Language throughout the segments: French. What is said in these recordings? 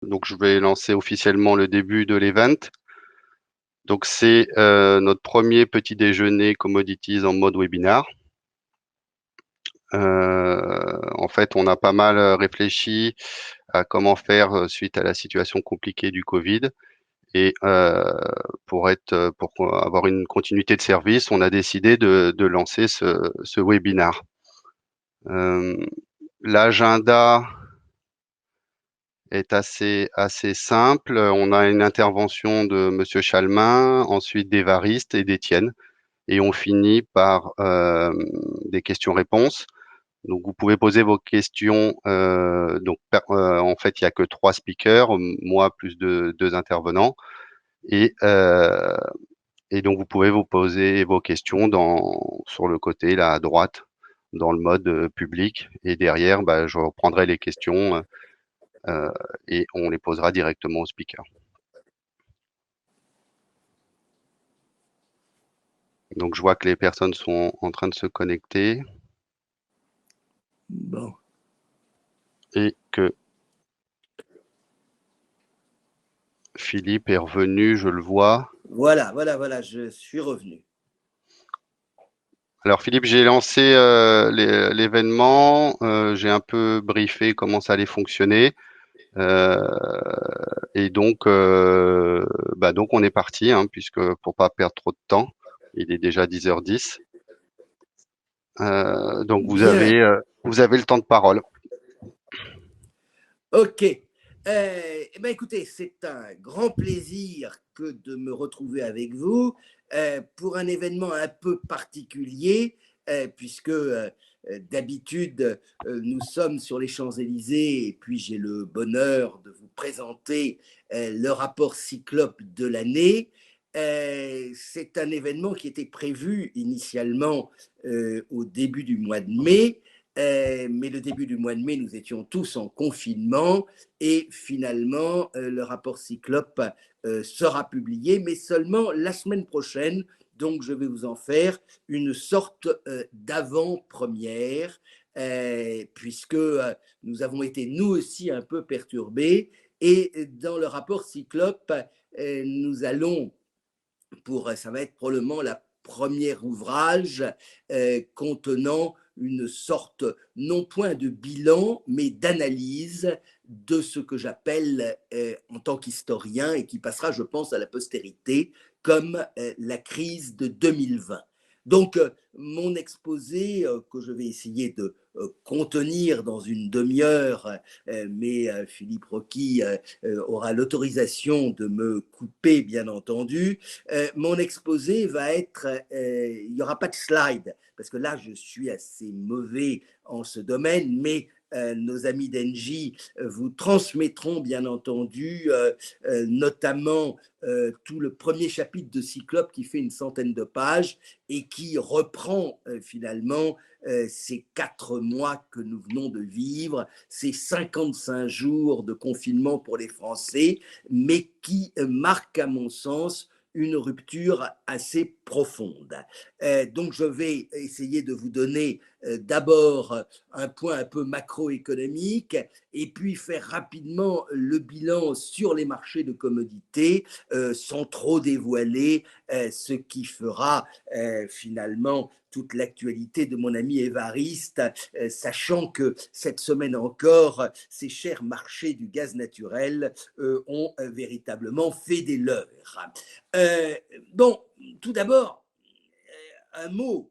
Donc je vais lancer officiellement le début de l'event. Donc c'est notre premier petit déjeuner commodities en mode webinar. En fait, on a pas mal réfléchi à comment faire suite à la situation compliquée du Covid. Et pour avoir une continuité de service, on a décidé de lancer ce webinar. Euh, L'agenda est assez simple. On a une intervention de Monsieur Chalmin, ensuite d'Évariste et d'Étienne, et on finit par des questions-réponses. Donc vous pouvez poser vos questions. En fait, il y a que trois speakers, moi plus deux intervenants, et euh, et donc vous pouvez vous poser vos questions sur le côté là à droite, dans le mode public, et derrière, bah, je reprendrai les questions euh, et on les posera directement au speaker. Donc je vois que les personnes sont en train de se connecter Bon. et que Philippe est revenu, je le vois. Voilà, je suis revenu. Alors Philippe, j'ai lancé l'événement, j'ai un peu briefé comment ça allait fonctionner euh, et donc on est parti hein, puisque pour pas perdre trop de temps, il est déjà 10h10. Donc Bien, vous avez le temps de parole. ok. Écoutez, c'est un grand plaisir que de me retrouver avec vous pour un événement un peu particulier, puisque d'habitude, nous sommes sur les Champs-Élysées et puis j'ai le bonheur de vous présenter le rapport Cyclope de l'année. C'est un événement qui était prévu initialement au début du mois de mai, mais le début du mois de mai, nous étions tous en confinement et finalement, le rapport Cyclope sera publié, mais seulement la semaine prochaine. Donc, je vais vous en faire une sorte d'avant-première, puisque nous avons été nous aussi un peu perturbés. Et dans le rapport Cyclope, nous allons ça va être probablement la première ouvrage contenant une sorte, non point de bilan, mais d'analyse de ce que j'appelle, en tant qu'historien, et qui passera, je pense, à la postérité, comme la crise de 2020. Donc, mon exposé, que je vais essayer de contenir dans une demi-heure, mais Philippe Rocky aura l'autorisation de me couper, bien entendu. Mon exposé va être, il n'y aura pas de slide, parce que là, je suis assez mauvais en ce domaine, mais nos amis d'Engie vous transmettront bien entendu notamment tout le premier chapitre de Cyclope qui fait une centaine de pages et qui reprend finalement ces 4 mois que nous venons de vivre, ces 55 jours de confinement pour les Français, mais qui marque à mon sens une rupture assez profonde. Donc, je vais essayer de vous donner d'abord un point un peu macroéconomique et puis faire rapidement le bilan sur les marchés de commodités sans trop dévoiler ce qui fera finalement toute l'actualité de mon ami Évariste, sachant que cette semaine encore, ces chers marchés du gaz naturel ont véritablement fait des leurs. Euh, bon, tout d'abord, un mot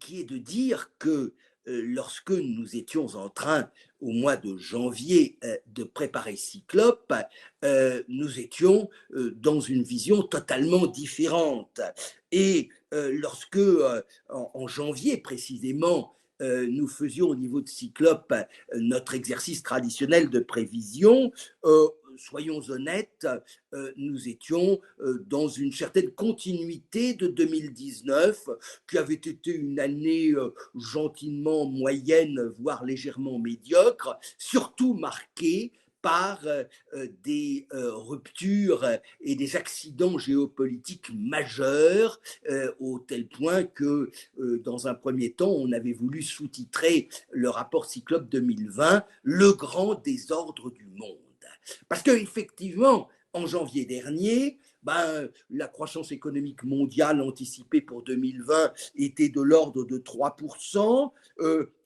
qui est de dire que lorsque nous étions en train, au mois de janvier, de préparer Cyclope, nous étions dans une vision totalement différente. Et lorsque, en janvier précisément, nous faisions au niveau de Cyclope notre exercice traditionnel de prévision, soyons honnêtes, nous étions dans une certaine continuité de 2019, qui avait été une année gentiment moyenne, voire légèrement médiocre, surtout marquée par des ruptures et des accidents géopolitiques majeurs, au tel point que, dans un premier temps, on avait voulu sous-titrer le rapport Cyclope 2020, Le grand désordre du monde. Parce qu'effectivement, en janvier dernier, la croissance économique mondiale anticipée pour 2020 était de l'ordre de 3%.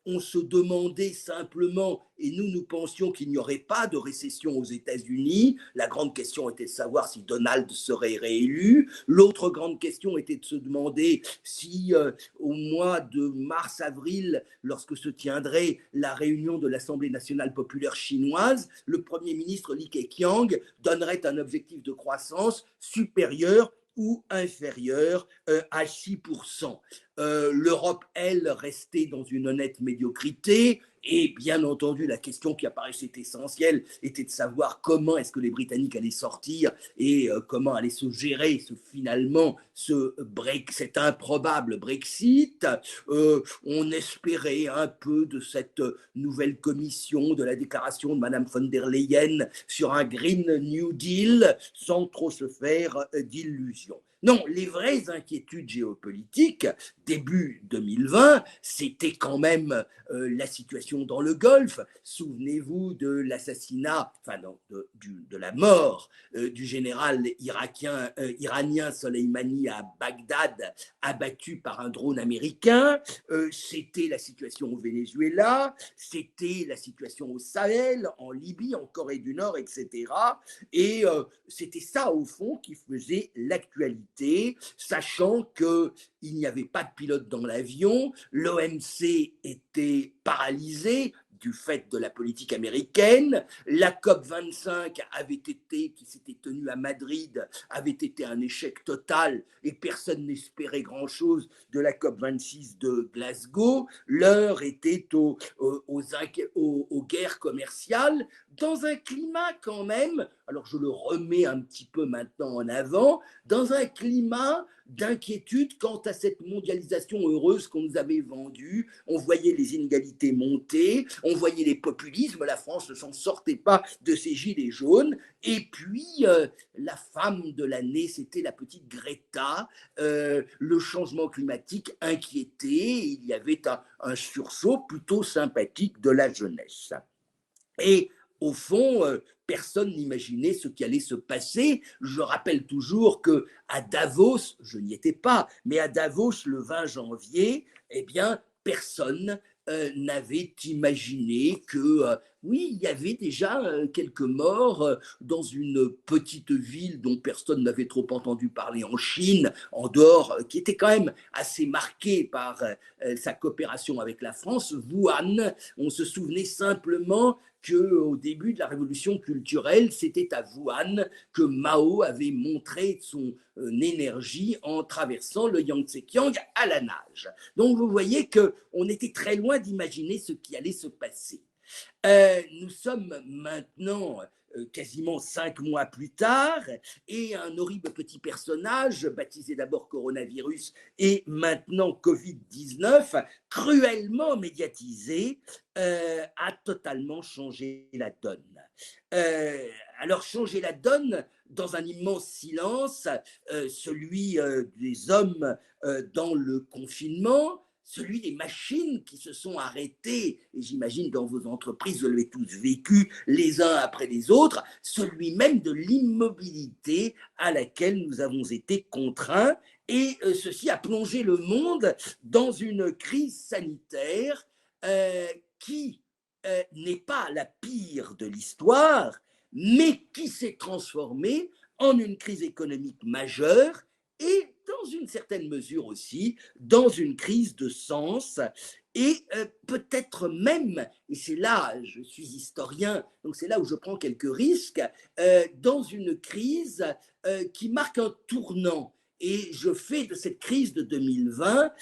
On se demandait simplement, et nous pensions qu'il n'y aurait pas de récession aux États-Unis. La grande question était de savoir si Donald serait réélu. L'autre grande question était de se demander si au mois de mars-avril, lorsque se tiendrait la réunion de l'Assemblée nationale populaire chinoise, le Premier ministre Li Keqiang donnerait un objectif de croissance supérieur ou inférieur à 6%. L'Europe, elle, restait dans une honnête médiocrité. Et bien entendu, la question qui apparaissait essentielle était de savoir comment est-ce que les Britanniques allaient sortir et comment allait se gérer finalement cet improbable Brexit. On espérait un peu de cette nouvelle commission, de la déclaration de Madame von der Leyen sur un Green New Deal, sans trop se faire d'illusions. Non, les vraies inquiétudes géopolitiques, début 2020, c'était quand même la situation dans le Golfe. Souvenez-vous de l'assassinat, de la mort du général iranien Soleimani à Bagdad, abattu par un drone américain. C'était la situation au Venezuela, c'était la situation au Sahel, en Libye, en Corée du Nord, etc. Et c'était ça, au fond, qui faisait l'actualité, sachant qu'il n'y avait pas de pilote dans l'avion, l'OMC était paralysé du fait de la politique américaine, la COP25 qui s'était tenue à Madrid, avait été un échec total et personne n'espérait grand-chose de la COP26 de Glasgow. L'heure était aux guerres commerciales, dans un climat quand même, alors je le remets un petit peu maintenant en avant, dans un climat d'inquiétude quant à cette mondialisation heureuse qu'on nous avait vendue. On voyait les inégalités monter, on voyait les populismes, la France ne s'en sortait pas de ses gilets jaunes, et puis la femme de l'année, c'était la petite Greta, le changement climatique inquiétait, il y avait un sursaut plutôt sympathique de la jeunesse. Et au fond, personne n'imaginait ce qui allait se passer. Je rappelle toujours qu'à Davos, je n'y étais pas, mais à Davos, le 20 janvier, eh bien, personne n'avait imaginé que, oui, il y avait déjà quelques morts dans une petite ville dont personne n'avait trop entendu parler en Chine, en dehors, qui était quand même assez marquée par sa coopération avec la France, Wuhan. On se souvenait simplement qu'au début de la révolution culturelle, c'était à Wuhan que Mao avait montré son énergie en traversant le Yangtze-Kiang à la nage. Donc vous voyez qu'on était très loin d'imaginer ce qui allait se passer. Nous sommes maintenant quasiment 5 mois plus tard, et un horrible petit personnage, baptisé d'abord coronavirus et maintenant Covid-19, cruellement médiatisé, a totalement changé la donne. Alors changer la donne dans un immense silence, celui des hommes dans le confinement, celui des machines qui se sont arrêtées, et j'imagine dans vos entreprises, vous l'avez tous vécu les uns après les autres, celui même de l'immobilité à laquelle nous avons été contraints, et ceci a plongé le monde dans une crise sanitaire qui n'est pas la pire de l'histoire, mais qui s'est transformée en une crise économique majeure et dans une certaine mesure aussi, dans une crise de sens et peut-être même, et c'est là, je suis historien, donc c'est là où je prends quelques risques, dans une crise qui marque un tournant. Et je fais de cette crise de 2020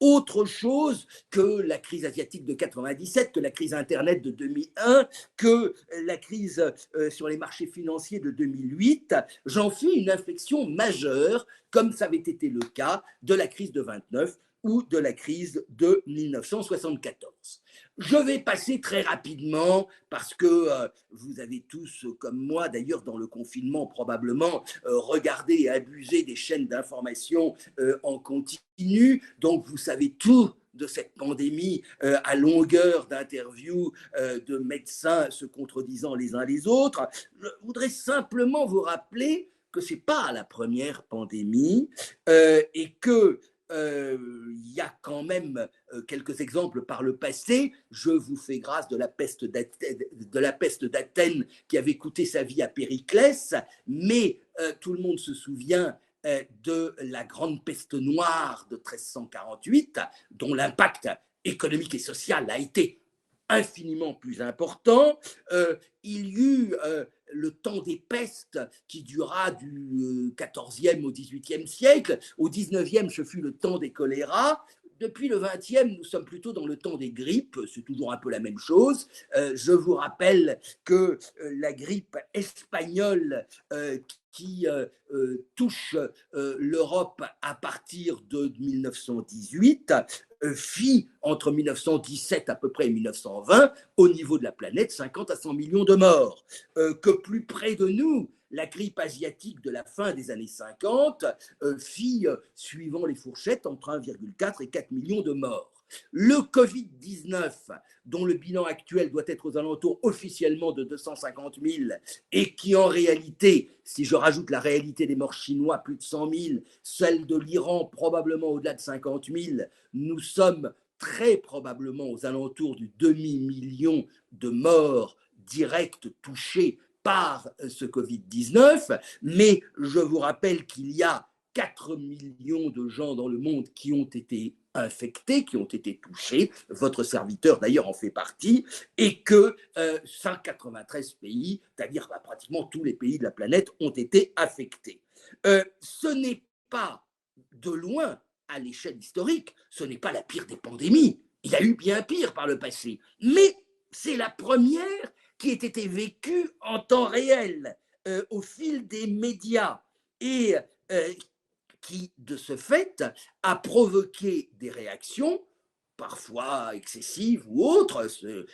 autre chose que la crise asiatique de 97, que la crise Internet de 2001, que la crise sur les marchés financiers de 2008. J'en fais une inflexion majeure, comme ça avait été le cas de la crise de 29 ou de la crise de 1974. Je vais passer très rapidement parce que vous avez tous, comme moi d'ailleurs dans le confinement probablement, regardé et abusé des chaînes d'information en continu. Donc vous savez tout de cette pandémie à longueur d'interviews de médecins se contredisant les uns les autres. Je voudrais simplement vous rappeler que ce n'est pas la première pandémie et que il y a quand même quelques exemples par le passé. Je vous fais grâce de la peste d'Athènes qui avait coûté sa vie à Périclès, mais tout le monde se souvient de la grande peste noire de 1348, dont l'impact économique et social a été infiniment plus important. Il y eut le temps des pestes qui dura du XIVe au XVIIIe siècle. Au XIXe, ce fut le temps des choléras. Depuis le XXe, nous sommes plutôt dans le temps des grippes, c'est toujours un peu la même chose. Je vous rappelle que la grippe espagnole qui touche l'Europe à partir de 1918 fit entre 1917 à peu près et 1920 au niveau de la planète 50 à 100 millions de morts. Que plus près de nous, la grippe asiatique de la fin des années 50 fit, suivant les fourchettes, entre 1,4 et 4 millions de morts. Le Covid-19, dont le bilan actuel doit être aux alentours officiellement de 250 000 et qui en réalité, si je rajoute la réalité des morts chinois, plus de 100 000, celle de l'Iran probablement au-delà de 50 000, nous sommes très probablement aux alentours du demi-million de morts directes touchés par ce Covid-19, mais je vous rappelle qu'il y a 4 millions de gens dans le monde qui ont été infectés, qui ont été touchés, votre serviteur d'ailleurs en fait partie, et que 193 pays, c'est-à-dire pratiquement tous les pays de la planète, ont été affectés. Ce n'est pas de loin, à l'échelle historique, ce n'est pas la pire des pandémies. Il y a eu bien pire par le passé, mais c'est la première qui ait été vécue en temps réel, au fil des médias, et qui, de ce fait, a provoqué des réactions, parfois excessives ou autres,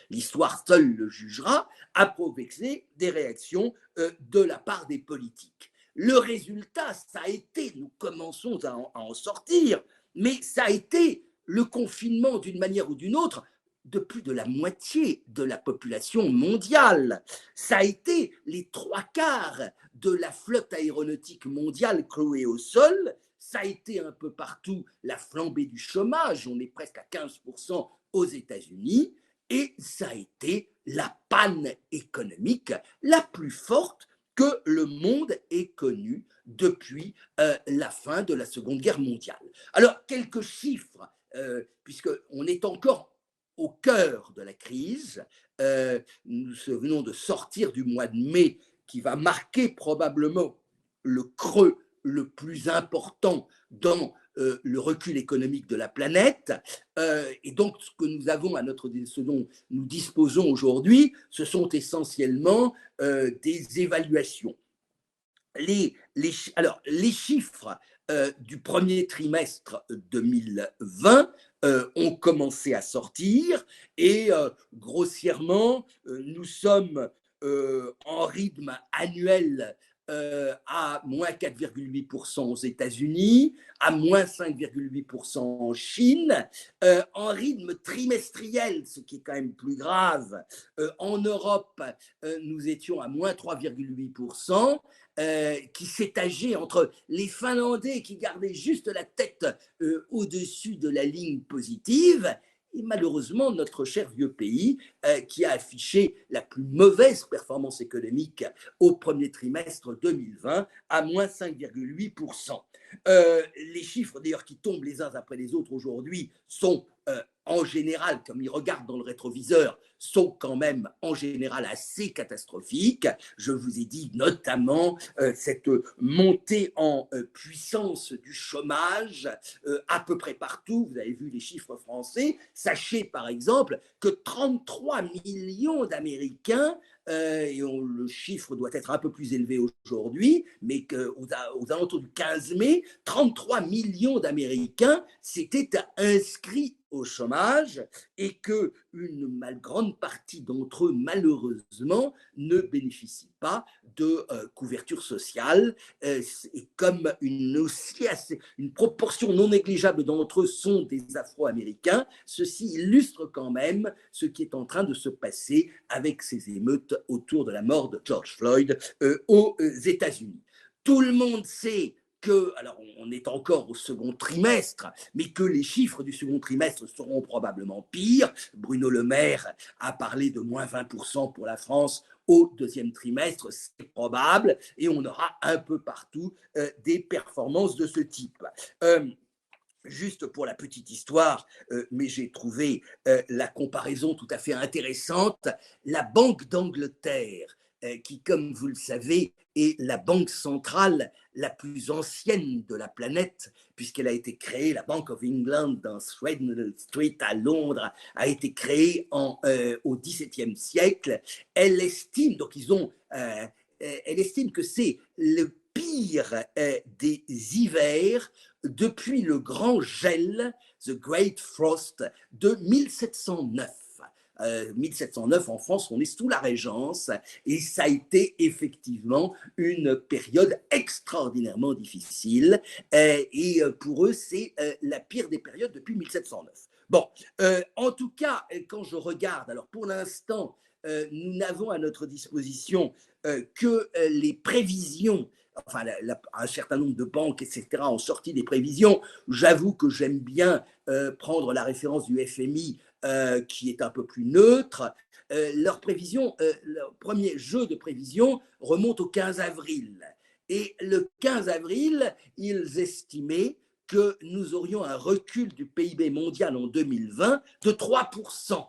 l'histoire seule le jugera, a provoqué des réactions de la part des politiques. Le résultat, ça a été, nous commençons à en sortir, mais ça a été le confinement d'une manière ou d'une autre de plus de la moitié de la population mondiale. Ça a été les 3/4 de la flotte aéronautique mondiale clouée au sol. Ça a été un peu partout la flambée du chômage, on est presque à 15% aux États-Unis, et ça a été la panne économique la plus forte que le monde ait connue depuis la fin de la Seconde Guerre mondiale. Alors, quelques chiffres, puisqu'on est encore au cœur de la crise. Nous venons de sortir du mois de mai qui va marquer probablement le creux le plus important dans le recul économique de la planète. Et donc, ce que nous avons ce dont nous disposons aujourd'hui, ce sont essentiellement des évaluations. Alors, les chiffres du premier trimestre 2020 ont commencé à sortir et grossièrement, nous sommes en rythme annuel à moins 4,8% aux États-Unis, à moins 5,8% en Chine, en rythme trimestriel, ce qui est quand même plus grave. En Europe, nous étions à moins 3,8%. Qui s'étageait entre les Finlandais qui gardaient juste la tête au-dessus de la ligne positive et malheureusement notre cher vieux pays qui a affiché la plus mauvaise performance économique au premier trimestre 2020 à moins 5,8%. Les chiffres d'ailleurs qui tombent les uns après les autres aujourd'hui sont en général, comme ils regardent dans le rétroviseur, sont quand même en général assez catastrophiques. Je vous ai dit notamment cette montée en puissance du chômage à peu près partout. Vous avez vu les chiffres français. Sachez par exemple que 33 millions d'Américains, et le chiffre doit être un peu plus élevé aujourd'hui, mais aux alentours du 15 mai, 33 millions d'Américains s'étaient inscrits au chômage et qu'une grande partie d'entre eux, malheureusement, ne bénéficient pas de couverture sociale. Et comme une proportion non négligeable d'entre eux sont des Afro-Américains, ceci illustre quand même ce qui est en train de se passer avec ces émeutes autour de la mort de George Floyd aux États-Unis. Tout le monde sait que, alors on est encore au second trimestre, mais que les chiffres du second trimestre seront probablement pires. Bruno Le Maire a parlé de moins 20% pour la France au deuxième trimestre, c'est probable, et on aura un peu partout des performances de ce type. Juste pour la petite histoire, mais j'ai trouvé la comparaison tout à fait intéressante, la Banque d'Angleterre, qui, comme vous le savez, est la banque centrale la plus ancienne de la planète, puisqu'elle a été créée, la Bank of England, dans Threadneedle Street à Londres, a été créée au XVIIe siècle. Elle estime, donc elle estime que c'est le pire des hivers depuis le grand gel, The Great Frost, de 1709. 1709 en France, on est sous la Régence et ça a été effectivement une période extraordinairement difficile et pour eux c'est la pire des périodes depuis 1709. Bon, en tout cas, quand je regarde, alors pour l'instant, nous n'avons à notre disposition que les prévisions, enfin un certain nombre de banques, etc., ont sorti des prévisions. J'avoue que j'aime bien prendre la référence du FMI, qui est un peu plus neutre. Leur premier jeu de prévision remonte au 15 avril. Et le 15 avril, ils estimaient que nous aurions un recul du PIB mondial en 2020 de 3%.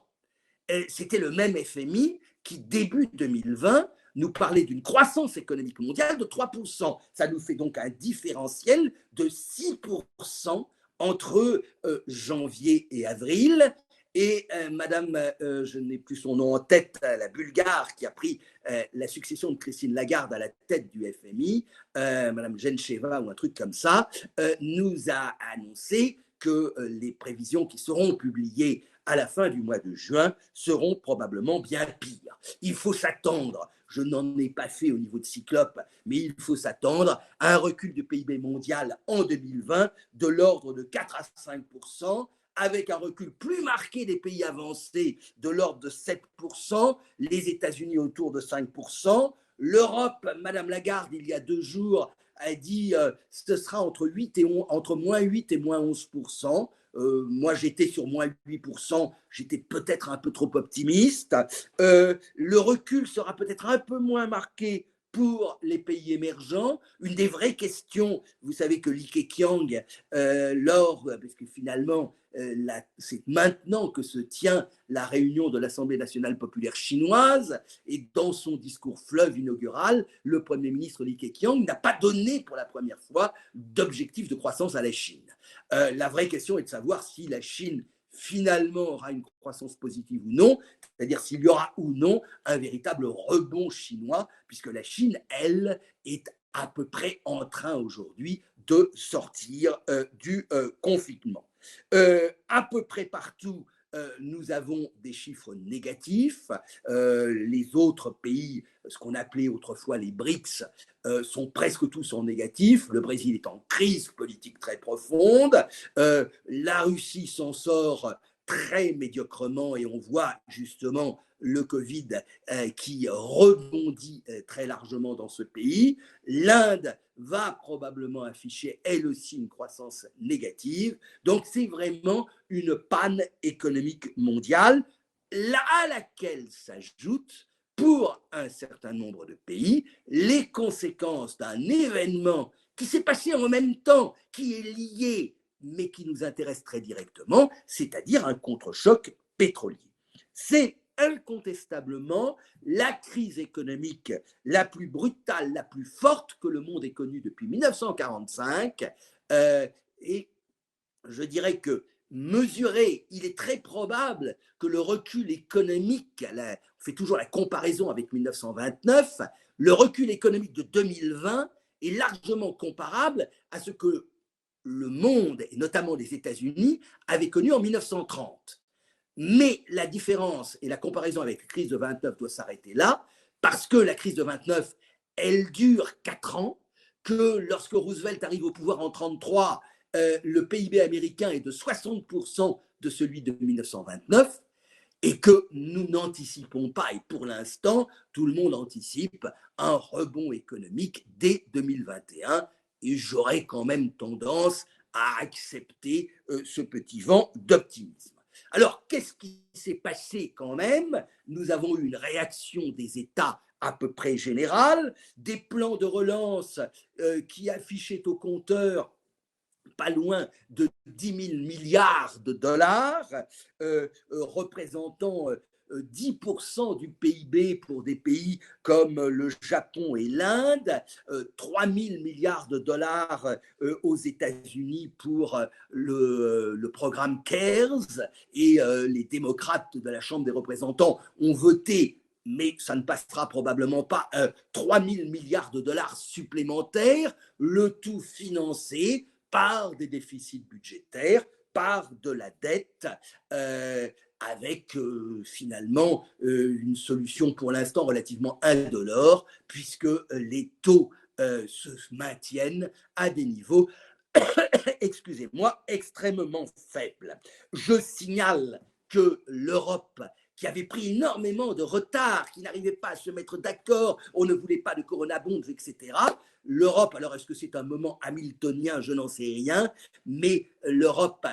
C'était le même FMI qui, début 2020, nous parlait d'une croissance économique mondiale de 3%. Ça nous fait donc un différentiel de 6% entre janvier et avril. Et Madame, je n'ai plus son nom en tête, la Bulgare qui a pris la succession de Christine Lagarde à la tête du FMI, Madame Gencheva ou un truc comme ça, nous a annoncé que les prévisions qui seront publiées à la fin du mois de juin seront probablement bien pires. Il faut s'attendre, je n'en ai pas fait au niveau de Cyclope, mais il faut s'attendre à un recul du PIB mondial en 2020 de l'ordre de 4 à 5%, avec un recul plus marqué des pays avancés de l'ordre de 7%, les États-Unis autour de 5%, l'Europe, Madame Lagarde, il y a 2 jours, a dit ce sera entre moins 8 et moins 11%. Moi, j'étais sur moins 8%, j'étais peut-être un peu trop optimiste. Le recul sera peut-être un peu moins marqué pour les pays émergents. Une des vraies questions, vous savez que Li Keqiang, parce que finalement, c'est maintenant que se tient la réunion de l'Assemblée nationale populaire chinoise, et dans son discours fleuve inaugural, le Premier ministre Li Keqiang n'a pas donné pour la première fois d'objectif de croissance à la Chine. La vraie question est de savoir si la Chine finalement aura une croissance positive ou non, c'est-à-dire s'il y aura ou non un véritable rebond chinois, puisque la Chine, elle, est à peu près en train aujourd'hui de sortir du confinement. À peu près partout, nous avons des chiffres négatifs. Les autres pays, ce qu'on appelait autrefois les BRICS, sont presque tous en négatif. Le Brésil est en crise politique très profonde. La Russie s'en sort très médiocrement et on voit justement le Covid qui rebondit très largement dans ce pays. L'Inde va probablement afficher elle aussi une croissance négative. Donc c'est vraiment une panne économique mondiale à laquelle s'ajoute pour un certain nombre de pays les conséquences d'un événement qui s'est passé en même temps, qui est lié, mais qui nous intéresse très directement, c'est-à-dire un contre-choc pétrolier. C'est incontestablement la crise économique la plus brutale, la plus forte que le monde ait connue depuis 1945. Et je dirais que mesurer, il est très probable que le recul économique, on fait toujours la comparaison avec 1929, le recul économique de 2020 est largement comparable à ce que le monde, et notamment les États-Unis, avaient connu en 1930. Mais la différence et la comparaison avec la crise de 29 doit s'arrêter là, parce que la crise de 29, elle dure 4 ans, que lorsque Roosevelt arrive au pouvoir en 1933, le PIB américain est de 60% de celui de 1929, et que nous n'anticipons pas, et pour l'instant, tout le monde anticipe un rebond économique dès 2021, et j'aurais quand même tendance à accepter ce petit vent d'optimisme. Alors, qu'est-ce qui s'est passé quand même? Nous avons eu une réaction des États à peu près générale, des plans de relance qui affichaient au compteur pas loin de 10 000 milliards de dollars, représentant 10% du PIB pour des pays comme le Japon et l'Inde, 3 000 milliards de dollars aux États-Unis pour le programme CARES, et les démocrates de la Chambre des représentants ont voté, mais ça ne passera probablement pas, 3 000 milliards de dollars supplémentaires, le tout financé par des déficits budgétaires, par de la dette, avec finalement une solution pour l'instant relativement indolore, puisque les taux se maintiennent à des niveaux, excusez-moi, extrêmement faibles. Je signale que l'Europe, qui avait pris énormément de retard, qui n'arrivait pas à se mettre d'accord, on ne voulait pas de Corona Bonds, etc. L'Europe, alors est-ce que c'est un moment hamiltonien? Je n'en sais rien, mais l'Europe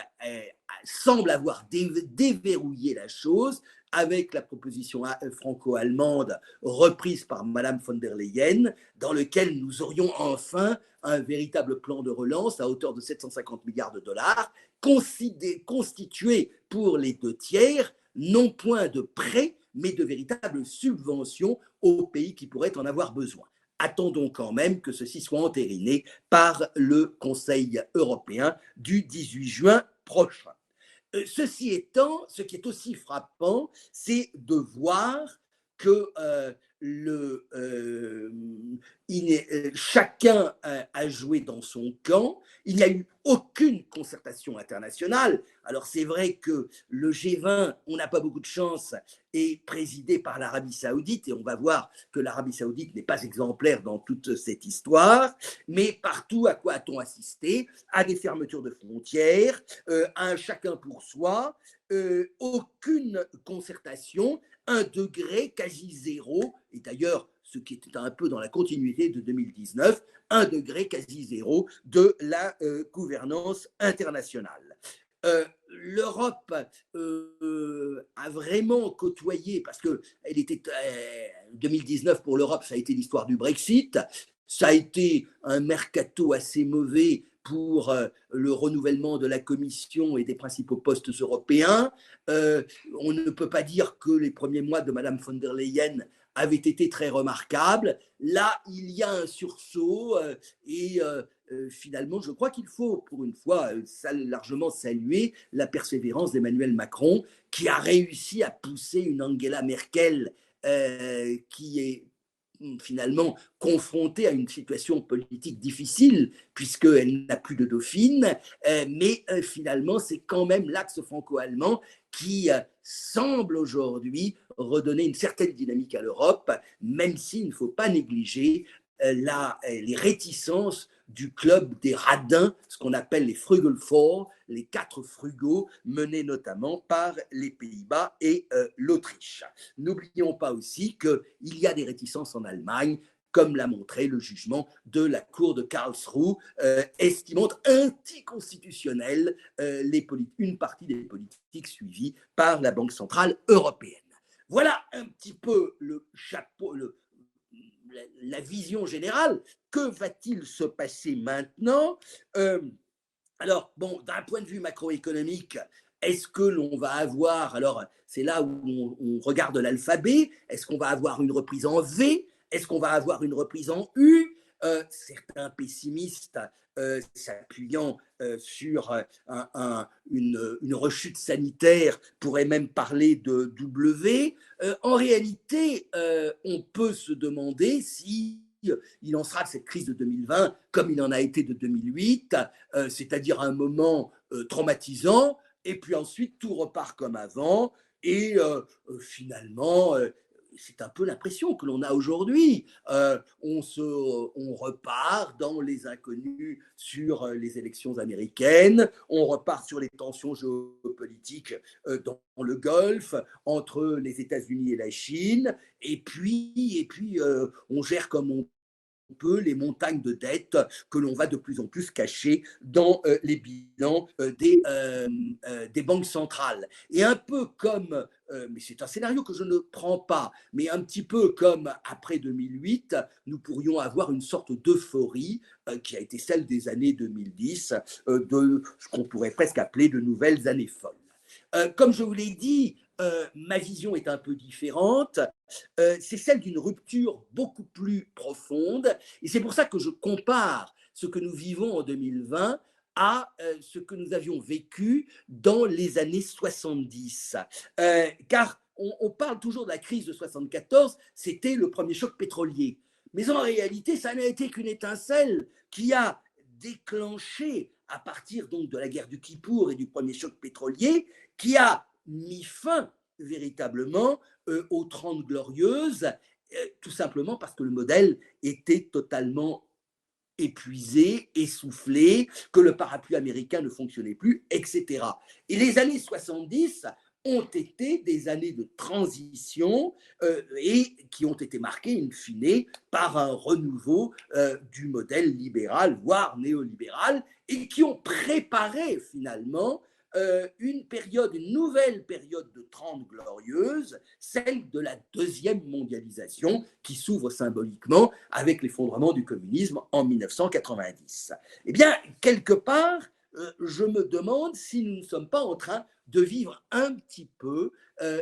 semble avoir déverrouillé la chose avec la proposition franco-allemande reprise par Madame von der Leyen, dans lequel nous aurions enfin un véritable plan de relance à hauteur de 750 milliards de dollars, constitué pour les 2 tiers, non point de prêts, mais de véritables subventions aux pays qui pourraient en avoir besoin. Attendons quand même que ceci soit entériné par le Conseil européen du 18 juin prochain. Ceci étant, ce qui est aussi frappant, c'est de voir que chacun a joué dans son camp. Il n'y a eu aucune concertation internationale. Alors c'est vrai que le G20, on n'a pas beaucoup de chance, est présidé par l'Arabie saoudite, et on va voir que l'Arabie saoudite n'est pas exemplaire dans toute cette histoire, mais partout, à quoi a-t-on assisté? À des fermetures de frontières, à un chacun pour soi, aucune concertation, un degré quasi zéro, et d'ailleurs, ce qui était un peu dans la continuité de 2019, un degré quasi zéro de la gouvernance internationale. L'Europe a vraiment côtoyé, parce que 2019 pour l'Europe, ça a été l'histoire du Brexit, ça a été un mercato assez mauvais pour le renouvellement de la Commission et des principaux postes européens. On ne peut pas dire que les premiers mois de Madame von der Leyen avaient été très remarquables. Là, il y a un sursaut et finalement, je crois qu'il faut, pour une fois, largement saluer la persévérance d'Emmanuel Macron, qui a réussi à pousser une Angela Merkel qui est finalement confrontée à une situation politique difficile, puisqu'elle n'a plus de dauphine, mais finalement, c'est quand même l'axe franco-allemand qui semble aujourd'hui redonner une certaine dynamique à l'Europe, même s'il ne faut pas négliger les réticences du club des radins, ce qu'on appelle les Frugal Four, les 4 frugaux, menés notamment par les Pays-Bas et l'Autriche. N'oublions pas aussi qu'il y a des réticences en Allemagne, comme l'a montré le jugement de la Cour de Karlsruhe, estimant anticonstitutionnelle une partie des politiques suivies par la Banque centrale européenne. Voilà un petit peu le chapeau, la vision générale. Que va-t-il se passer maintenant? Alors, bon, d'un point de vue macroéconomique, est-ce que l'on va avoir, alors c'est là où on regarde l'alphabet, est-ce qu'on va avoir une reprise en V? Est-ce qu'on va avoir une reprise en U? Certains pessimistes s'appuyant sur une rechute sanitaire pourraient même parler de W. En réalité, on peut se demander si il en sera de cette crise de 2020 comme il en a été de 2008, c'est-à-dire un moment traumatisant, et puis ensuite tout repart comme avant, et finalement, c'est un peu l'impression que l'on a aujourd'hui. On repart dans les inconnus sur les élections américaines, on repart sur les tensions géopolitiques dans le Golfe, entre les États-Unis et la Chine, et puis on gère comme on peut les montagnes de dettes que l'on va de plus en plus cacher dans les bilans des banques centrales. Et un peu comme, mais c'est un scénario que je ne prends pas, mais un petit peu comme après 2008, nous pourrions avoir une sorte d'euphorie qui a été celle des années 2010, de ce qu'on pourrait presque appeler de nouvelles années folles. Comme je vous l'ai dit, ma vision est un peu différente. C'est celle d'une rupture beaucoup plus profonde. Et c'est pour ça que je compare ce que nous vivons en 2020 à ce que nous avions vécu dans les années 70. Car on parle toujours de la crise de 74, c'était le premier choc pétrolier. Mais en réalité, ça n'a été qu'une étincelle qui a déclenché, à partir donc de la guerre du Kippour et du premier choc pétrolier, qui a mis fin véritablement aux 30 glorieuses, tout simplement parce que le modèle était totalement épuisé, essoufflé, que le parapluie américain ne fonctionnait plus, etc. Et les années 70 ont été des années de transition et qui ont été marquées, in fine, par un renouveau du modèle libéral, voire néolibéral, et qui ont préparé finalement une nouvelle période de 30 glorieuses, celle de la deuxième mondialisation qui s'ouvre symboliquement avec l'effondrement du communisme en 1990. Eh bien, quelque part, je me demande si nous ne sommes pas en train de vivre un petit peu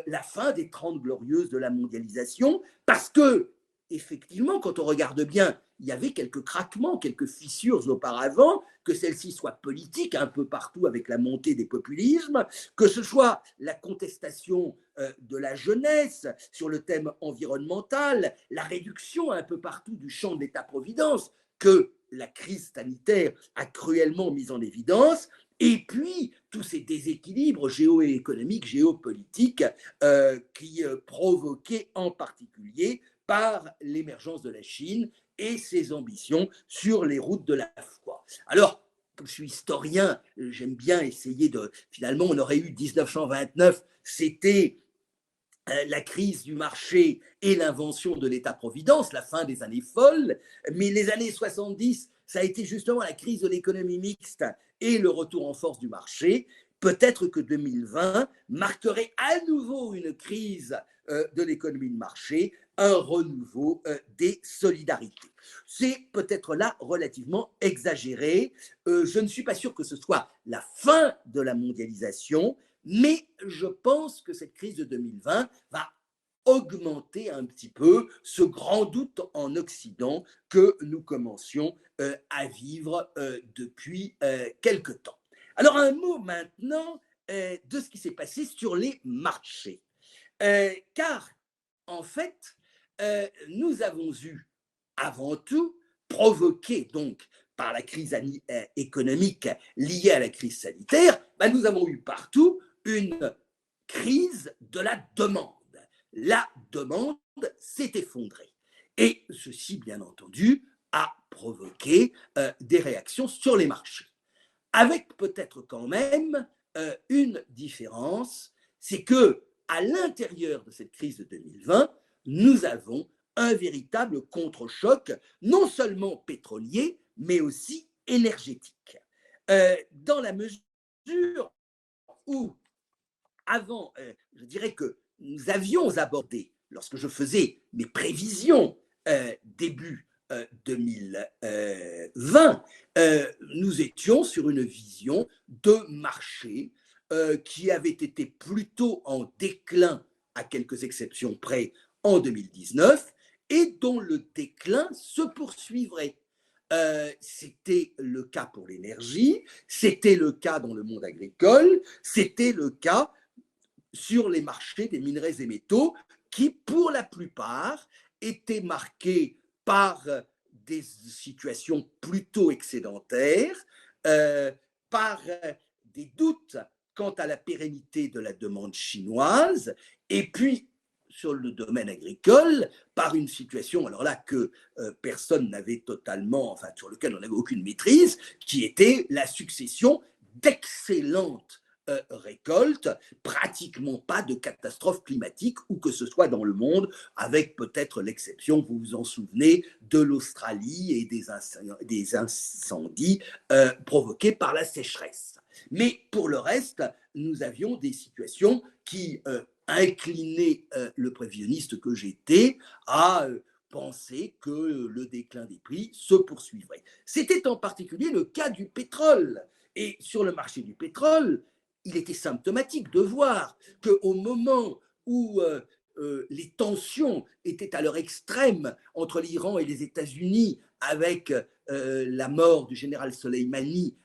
la fin des 30 glorieuses de la mondialisation, parce que, effectivement, quand on regarde bien, il y avait quelques craquements, quelques fissures auparavant, que celles-ci soient politiques un peu partout avec la montée des populismes, que ce soit la contestation de la jeunesse sur le thème environnemental, la réduction un peu partout du champ de l'État-providence que la crise sanitaire a cruellement mis en évidence, et puis tous ces déséquilibres géoéconomiques, géopolitiques qui provoqués en particulier par l'émergence de la Chine et ses ambitions sur les routes de la foi. Alors, comme je suis historien, j'aime bien essayer de... Finalement, on aurait eu 1929, c'était la crise du marché et l'invention de l'État-providence, la fin des années folles, mais les années 70, ça a été justement la crise de l'économie mixte et le retour en force du marché. Peut-être que 2020 marquerait à nouveau une crise de l'économie de marché, un renouveau des solidarités. C'est peut-être là relativement exagéré. Je ne suis pas sûr que ce soit la fin de la mondialisation, mais je pense que cette crise de 2020 va augmenter un petit peu ce grand doute en Occident que nous commencions à vivre depuis quelque temps. Alors un mot maintenant de ce qui s'est passé sur les marchés. Car en fait, nous avons eu avant tout, provoqué donc par la crise économique liée à la crise sanitaire, nous avons eu partout une crise de la demande. La demande s'est effondrée. Et ceci, bien entendu, a provoqué des réactions sur les marchés. Avec peut-être quand même une différence, c'est que à l'intérieur de cette crise de 2020, nous avons un véritable contre-choc, non seulement pétrolier, mais aussi énergétique. Dans la mesure où, avant, je dirais que nous avions abordé, lorsque je faisais mes prévisions début 2020, nous étions sur une vision de marché qui avait été plutôt en déclin, à quelques exceptions près, en 2019, et dont le déclin se poursuivrait. C'était le cas pour l'énergie, c'était le cas dans le monde agricole, c'était le cas sur les marchés des minerais et métaux qui, pour la plupart, étaient marqués par des situations plutôt excédentaires, par des doutes quant à la pérennité de la demande chinoise, et puis sur le domaine agricole, par une situation, alors là, que personne n'avait totalement, enfin, sur lequel on n'avait aucune maîtrise, qui était la succession d'excellentes récoltes, pratiquement pas de catastrophes climatiques où que ce soit dans le monde, avec peut-être l'exception, vous vous en souvenez, de l'Australie et des incendies provoqués par la sécheresse. Mais pour le reste, nous avions des situations qui inclinaient le prévisionniste que j'étais à penser que le déclin des prix se poursuivrait. C'était en particulier le cas du pétrole. Et sur le marché du pétrole, il était symptomatique de voir qu'au moment où les tensions étaient à leur extrême entre l'Iran et les États-Unis, avec la mort du général Soleimani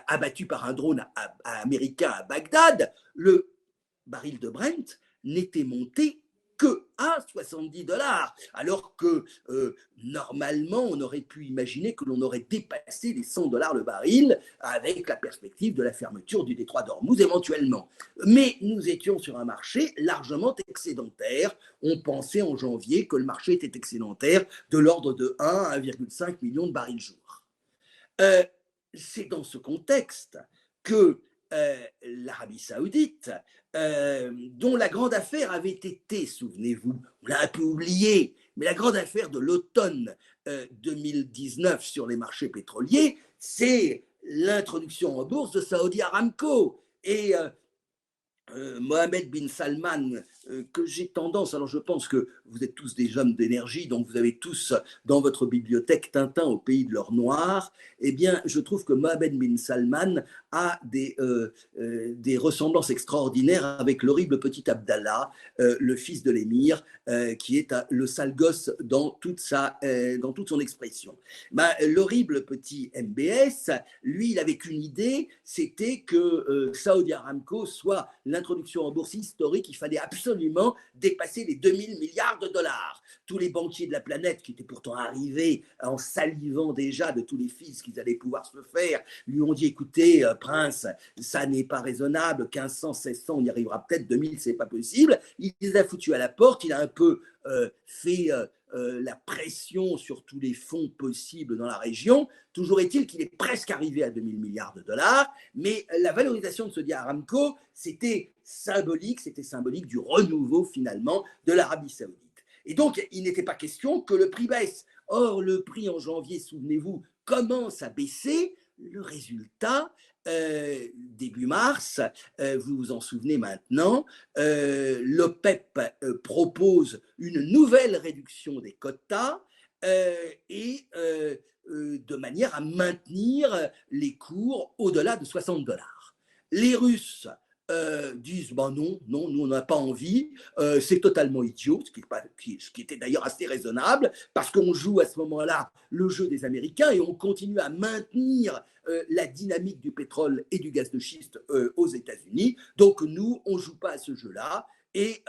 abattu par un drone américain à Bagdad, le baril de Brent n'était monté que à 70 $, alors que normalement, on aurait pu imaginer que l'on aurait dépassé les 100 $ le baril avec la perspective de la fermeture du détroit d'Ormuz éventuellement. Mais nous étions sur un marché largement excédentaire. On pensait en janvier que le marché était excédentaire de l'ordre de 1 à 1,5 million de barils jour. C'est dans ce contexte que l'Arabie saoudite, dont la grande affaire avait été, souvenez-vous, on l'a un peu oublié, mais la grande affaire de l'automne 2019 sur les marchés pétroliers, c'est l'introduction en bourse de Saudi Aramco. Et Mohamed bin Salman, que j'ai tendance, alors je pense que vous êtes tous des hommes d'énergie, donc vous avez tous dans votre bibliothèque Tintin au pays de l'or noir, eh bien je trouve que Mohamed bin Salman a des ressemblances extraordinaires avec l'horrible petit Abdallah, le fils de l'émir, qui est le sale gosse dans toute son expression. Ben, l'horrible petit MBS, lui, il n'avait qu'une idée, c'était que Saudi Aramco soit l'introduction en bourse historique, il fallait absolument dépasser les 2000 milliards de dollars. Tous les banquiers de la planète, qui étaient pourtant arrivés en salivant déjà de tous les fils qu'ils allaient pouvoir se faire, lui ont dit, écoutez, Prince, ça n'est pas raisonnable, 1500, 1600, on y arrivera peut-être, 2000, c'est pas possible. Il les a foutus à la porte, il a un peu fait la pression sur tous les fonds possibles dans la région. Toujours est-il qu'il est presque arrivé à 2000 milliards de dollars, mais la valorisation de Saudi Aramco, c'était symbolique du renouveau finalement de l'Arabie saoudite. Et donc, il n'était pas question que le prix baisse. Or, le prix en janvier, souvenez-vous, commence à baisser. Le résultat, début mars, vous vous en souvenez maintenant, l'OPEP propose une nouvelle réduction des quotas et de manière à maintenir les cours au-delà de 60 $. Les Russes disent ben non, non, nous on n'a pas envie, c'est totalement idiot, ce qui était d'ailleurs assez raisonnable, parce qu'on joue à ce moment-là le jeu des Américains et on continue à maintenir la dynamique du pétrole et du gaz de schiste aux États-Unis. Donc nous, on ne joue pas à ce jeu-là. Et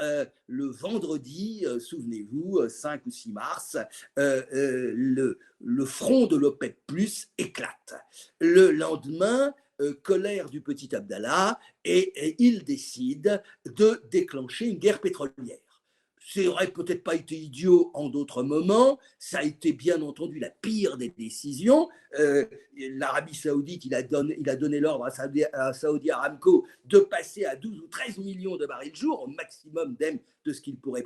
le vendredi, souvenez-vous, 5 ou 6 mars, le front de l'OPEP Plus éclate. Le lendemain, colère du petit Abdallah, et il décide de déclencher une guerre pétrolière. C'est vrai, peut-être pas été idiot en d'autres moments, ça a été bien entendu la pire des décisions. L'Arabie saoudite, il a donné l'ordre à Saudi Aramco de passer à 12 ou 13 millions de barils jour, au maximum de ce qu'il pourrait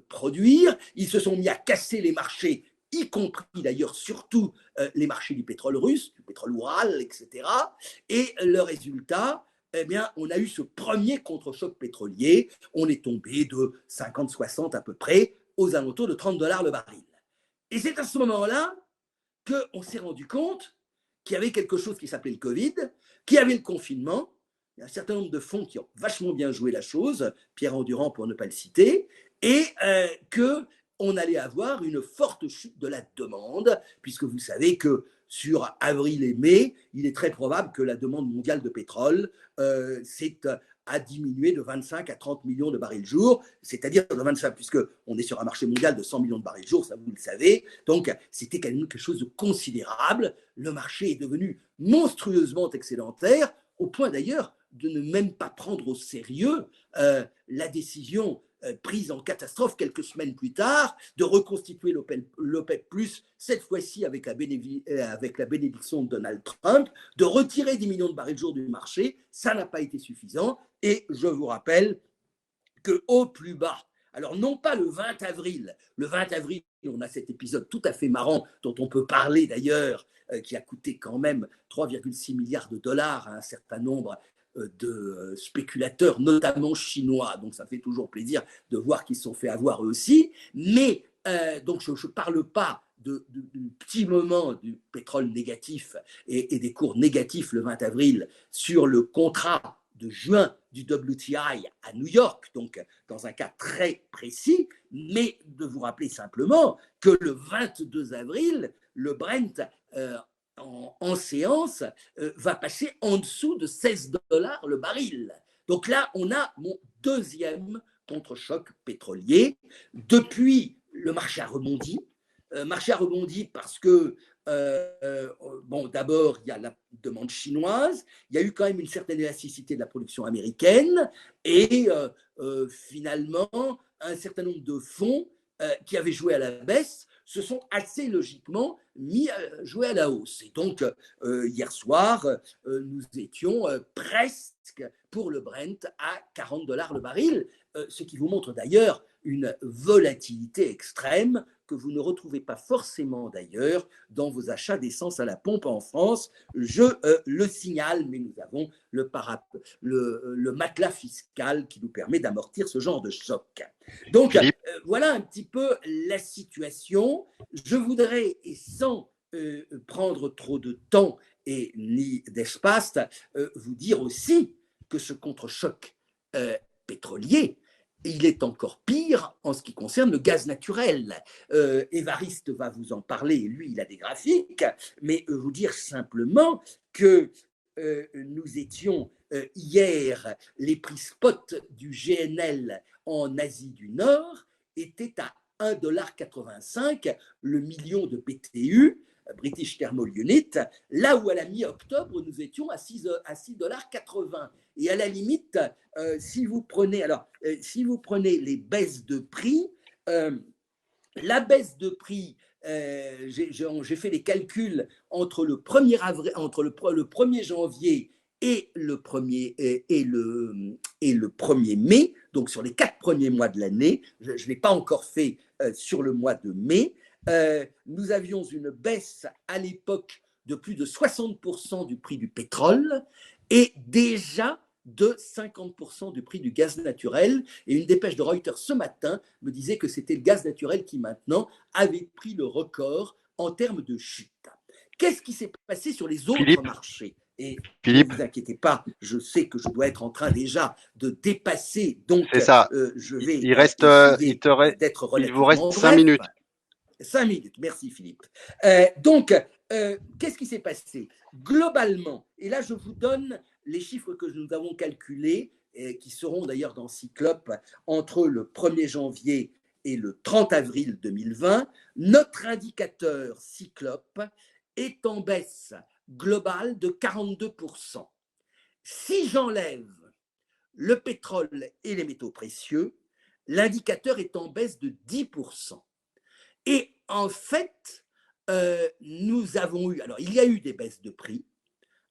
produire. Ils se sont mis à casser les marchés, y compris d'ailleurs surtout les marchés du pétrole russe, du pétrole Oural, etc. Et le résultat, eh bien, on a eu ce premier contre-choc pétrolier. On est tombé de 50-60 à peu près aux alentours de 30 $ le baril. Et c'est à ce moment-là qu'on s'est rendu compte qu'il y avait quelque chose qui s'appelait le Covid, qu'il y avait le confinement. Il y a un certain nombre de fonds qui ont vachement bien joué la chose, Pierre Endurand pour ne pas le citer, et que on allait avoir une forte chute de la demande, puisque vous savez que sur avril et mai, il est très probable que la demande mondiale de pétrole a diminué de 25 à 30 millions de barils jour, c'est-à-dire de 25, puisqu'on est sur un marché mondial de 100 millions de barils jour, ça vous le savez. Donc, c'était quand même quelque chose de considérable. Le marché est devenu monstrueusement excédentaire, au point d'ailleurs de ne même pas prendre au sérieux la décision prise en catastrophe quelques semaines plus tard, de reconstituer l'OPEP+, cette fois-ci avec la bénédiction de Donald Trump, de retirer 10 millions de barils jour du marché. Ça n'a pas été suffisant. Et je vous rappelle qu'au plus bas, alors non pas le 20 avril, le 20 avril, on a cet épisode tout à fait marrant dont on peut parler d'ailleurs, qui a coûté quand même 3,6 milliards de dollars à un certain nombre de spéculateurs, notamment chinois. Donc ça fait toujours plaisir de voir qu'ils se sont fait avoir eux aussi. Mais donc je ne parle pas du petit moment du pétrole négatif et des cours négatifs le 20 avril sur le contrat de juin du WTI à New York, donc dans un cas très précis, mais de vous rappeler simplement que le 22 avril, le Brent en séance va passer en dessous de 16 dollars le baril. Donc là, on a mon deuxième contre-choc pétrolier. Depuis, le marché a rebondi. Marché a rebondi parce que, bon, d'abord, il y a la demande chinoise, il y a eu quand même une certaine élasticité de la production américaine et finalement, un certain nombre de fonds qui avaient joué à la baisse se sont assez logiquement mis à jouer à la hausse. Et donc, hier soir, nous étions presque pour le Brent à 40 dollars le baril, ce qui vous montre d'ailleurs une volatilité extrême que vous ne retrouvez pas forcément d'ailleurs dans vos achats d'essence à la pompe en France. Je le signale, mais nous avons le matelas fiscal qui nous permet d'amortir ce genre de choc. Donc, voilà un petit peu la situation. Je voudrais, et sans prendre trop de temps et ni d'espace, vous dire aussi que ce contre-choc pétrolier, il est encore pire en ce qui concerne le gaz naturel. Évariste va vous en parler, lui, il a des graphiques, mais vous dire simplement que nous étions hier, les prix spot du GNL en Asie du Nord étaient à 1,85 $ le million de BTU, British Thermal Unit, là où à la mi-octobre, nous étions à 6,80 $. Et à la limite, si vous prenez les baisses de prix, la baisse de prix, j'ai fait les calculs entre le 1er janvier et le 1er mai, donc sur les 4 premiers mois de l'année, je ne l'ai pas encore fait sur le mois de mai, nous avions une baisse à l'époque de plus de 60% du prix du pétrole et déjà de 50% du prix du gaz naturel. Et une dépêche de Reuters ce matin me disait que c'était le gaz naturel qui maintenant avait pris le record en termes de chute. Qu'est-ce qui s'est passé sur les autres marchés ? Et Philippe, ne vous inquiétez pas, je sais que je dois être en train déjà de dépasser, donc c'est ça. je vais Il essayer te reste, d'être il vous reste relativement 5 bref. minutes. 5 minutes, merci Philippe. Donc, qu'est-ce qui s'est passé ? Globalement, et là je vous donne les chiffres que nous avons calculés, qui seront d'ailleurs dans Cyclope entre le 1er janvier et le 30 avril 2020, notre indicateur Cyclope est en baisse globale de 42%. Si j'enlève le pétrole et les métaux précieux, l'indicateur est en baisse de 10%. Et en fait, nous avons eu, alors il y a eu des baisses de prix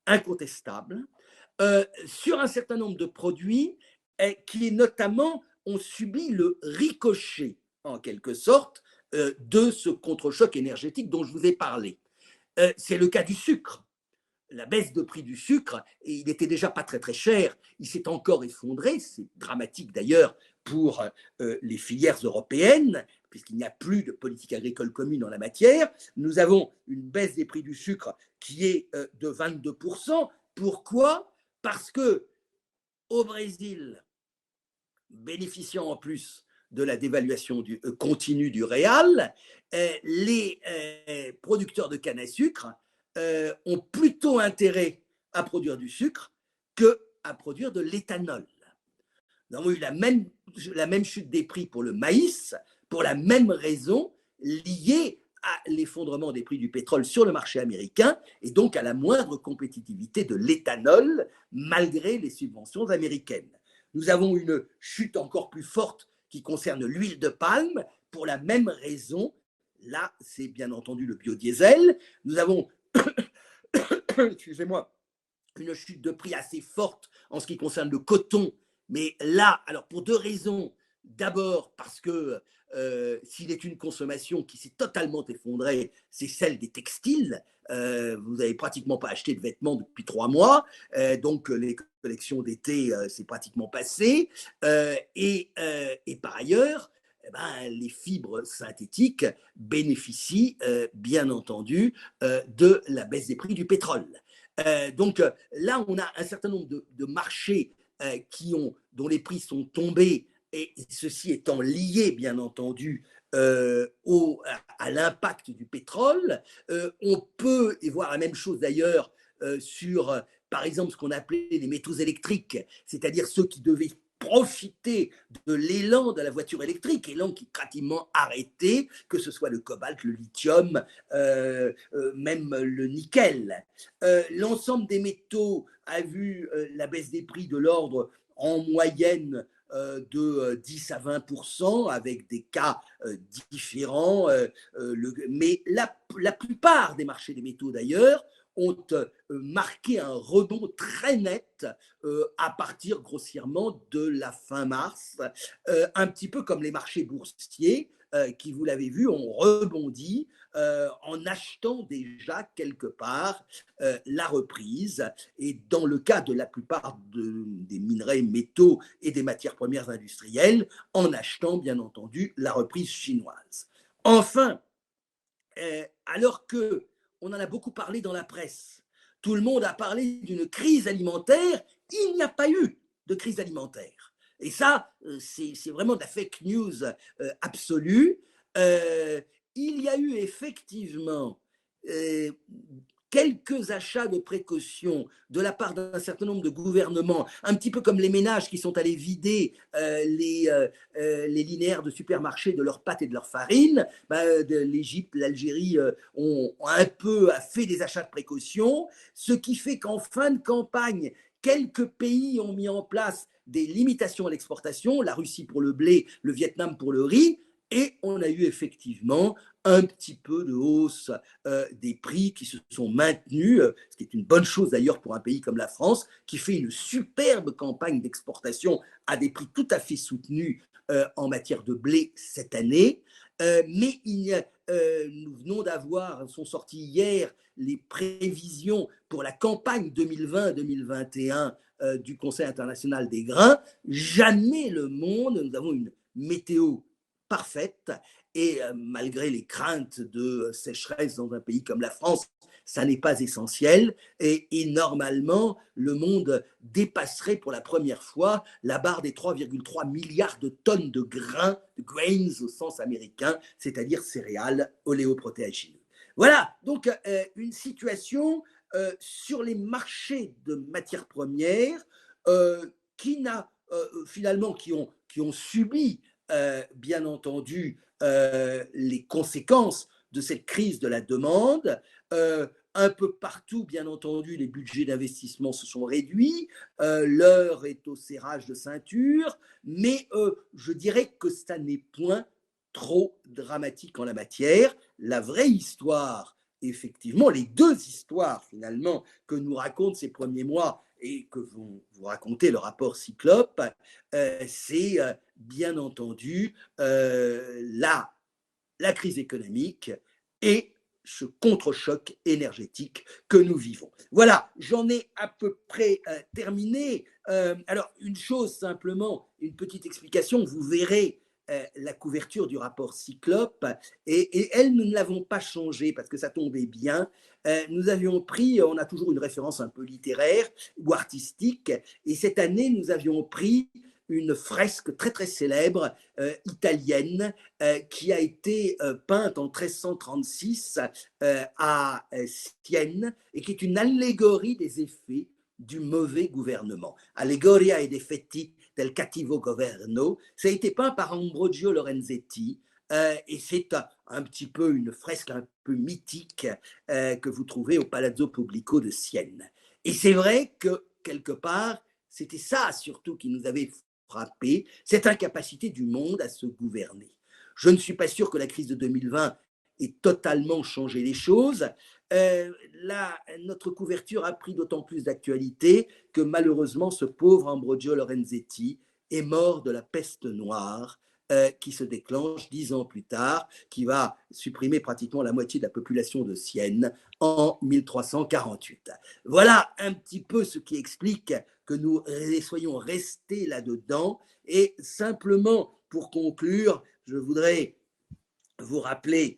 incontestables sur un certain nombre de produits qui notamment ont subi le ricochet, en quelque sorte, de ce contre-choc énergétique dont je vous ai parlé. C'est le cas du sucre. La baisse de prix du sucre, et il n'était déjà pas très très cher, il s'est encore effondré, c'est dramatique d'ailleurs pour les filières européennes, puisqu'il n'y a plus de politique agricole commune en la matière. Nous avons une baisse des prix du sucre qui est de 22%. Pourquoi ? Parce que au Brésil, bénéficiant en plus de la dévaluation continue du réal, les producteurs de canne à sucre ont plutôt intérêt à produire du sucre qu'à produire de l'éthanol. Nous avons eu la même chute des prix pour le maïs, pour la même raison liée à l'effondrement des prix du pétrole sur le marché américain et donc à la moindre compétitivité de l'éthanol malgré les subventions américaines. Nous avons une chute encore plus forte qui concerne l'huile de palme pour la même raison. Là, c'est bien entendu le biodiesel. Nous avons, excusez-moi, une chute de prix assez forte en ce qui concerne le coton. Mais là, alors pour deux raisons. D'abord parce que s'il est une consommation qui s'est totalement effondrée, c'est celle des textiles. Vous n'avez pratiquement pas acheté de vêtements depuis 3 mois, donc les collections d'été, c'est pratiquement passé. Et par ailleurs, eh ben, les fibres synthétiques bénéficient bien entendu de la baisse des prix du pétrole. Donc là, on a un certain nombre de marchés dont les prix sont tombés, et ceci étant lié, bien entendu, à l'impact du pétrole. On peut y voir la même chose d'ailleurs sur, par exemple, ce qu'on appelait les métaux électriques, c'est-à-dire ceux qui devaient profiter de l'élan de la voiture électrique, élan qui est pratiquement arrêté, que ce soit le cobalt, le lithium, même le nickel. L'ensemble des métaux a vu la baisse des prix de l'ordre en moyenne de 10 à 20%, avec des cas différents. Mais la plupart des marchés des métaux, d'ailleurs, ont marqué un rebond très net à partir grossièrement de la fin mars, un petit peu comme les marchés boursiers qui, vous l'avez vu, ont rebondi en achetant déjà quelque part la reprise. Et dans le cas de la plupart des minerais, métaux et des matières premières industrielles, en achetant bien entendu la reprise chinoise. Enfin, alors que on en a beaucoup parlé dans la presse, tout le monde a parlé d'une crise alimentaire, il n'y a pas eu de crise alimentaire. Et ça, c'est vraiment de la fake news absolue. Il y a eu effectivement quelques achats de précaution de la part d'un certain nombre de gouvernements, un petit peu comme les ménages qui sont allés vider les linéaires de supermarchés de leurs pâtes et de leur farine. L'Égypte, l'Algérie ont un peu fait des achats de précaution, ce qui fait qu'en fin de campagne, quelques pays ont mis en place des limitations à l'exportation, la Russie pour le blé, le Vietnam pour le riz, et on a eu effectivement un petit peu de hausse des prix qui se sont maintenus, ce qui est une bonne chose d'ailleurs pour un pays comme la France, qui fait une superbe campagne d'exportation à des prix tout à fait soutenus en matière de blé cette année. Mais nous venons d'avoir, sont sorties hier les prévisions pour la campagne 2020-2021 du Conseil international des grains. Jamais le monde, nous avons une météo parfaite, et malgré les craintes de sécheresse dans un pays comme la France, ça n'est pas essentiel, et normalement, le monde dépasserait pour la première fois la barre des 3,3 milliards de tonnes de grains au sens américain, c'est-à-dire céréales oléoprotéagineux. Voilà, donc une situation sur les marchés de matières premières finalement qui ont subi bien entendu les conséquences de cette crise de la demande. Un peu partout, bien entendu, les budgets d'investissement se sont réduits. L'heure est au serrage de ceinture, mais je dirais que ça n'est point trop dramatique en la matière. La vraie histoire, effectivement, les deux histoires finalement que nous racontent ces premiers mois et que vous racontez le rapport Cyclope, c'est bien entendu la crise économique et ce contre-choc énergétique que nous vivons. Voilà, j'en ai à peu près terminé. Alors, une chose simplement, une petite explication, vous verrez la couverture du rapport Cyclope, et elle, nous ne l'avons pas changée parce que ça tombait bien. Nous avions pris, on a toujours une référence un peu littéraire ou artistique, et cette année, nous avions pris une fresque très très célèbre italienne qui a été peinte en 1336 à Sienne et qui est une allégorie des effets du mauvais gouvernement. Allegoria ed effetti del cattivo governo. Ça a été peint par Ambrogio Lorenzetti et c'est un petit peu une fresque un peu mythique que vous trouvez au Palazzo Pubblico de Sienne. Et c'est vrai que quelque part, c'était ça surtout qui nous avait frappé, cette incapacité du monde à se gouverner. Je ne suis pas sûr que la crise de 2020 ait totalement changé les choses. Là, notre couverture a pris d'autant plus d'actualité que malheureusement, ce pauvre Ambrogio Lorenzetti est mort de la peste noire qui se déclenche 10 ans plus tard, qui va supprimer pratiquement la moitié de la population de Sienne en 1348. Voilà un petit peu ce qui explique que nous soyons restés là-dedans. Et simplement, pour conclure, je voudrais vous rappeler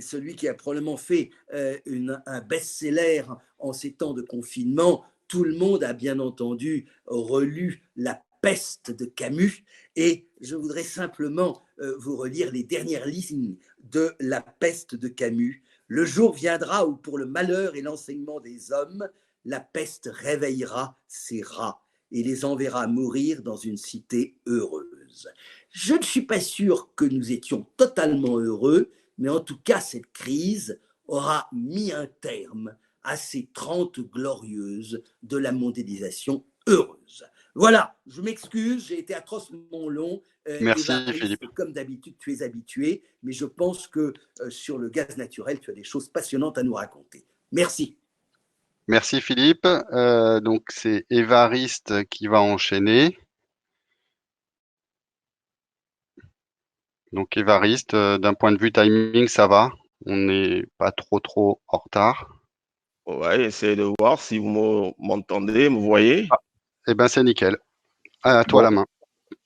celui qui a probablement fait un best-seller en ces temps de confinement. Tout le monde a bien entendu relu La peste de Camus et je voudrais simplement vous relire les dernières lignes de La peste de Camus. Le jour viendra où pour le malheur et l'enseignement des hommes, la peste réveillera ses rats et les enverra mourir dans une cité heureuse. Je ne suis pas sûr que nous étions totalement heureux, mais en tout cas, cette crise aura mis un terme à ces 30 glorieuses de la mondialisation heureuse. Voilà, je m'excuse, j'ai été atrocement long. Merci Évariste, Philippe. comme d'habitude, tu es habitué, mais je pense que sur le gaz naturel, tu as des choses passionnantes à nous raconter. Merci. Merci Philippe. Donc c'est Évariste qui va enchaîner. Donc Évariste, d'un point de vue timing, ça va. On n'est pas trop en retard. Ouais, essayez de voir si vous m'entendez, me voyez. Ah, eh ben c'est nickel. À toi Bon, la main.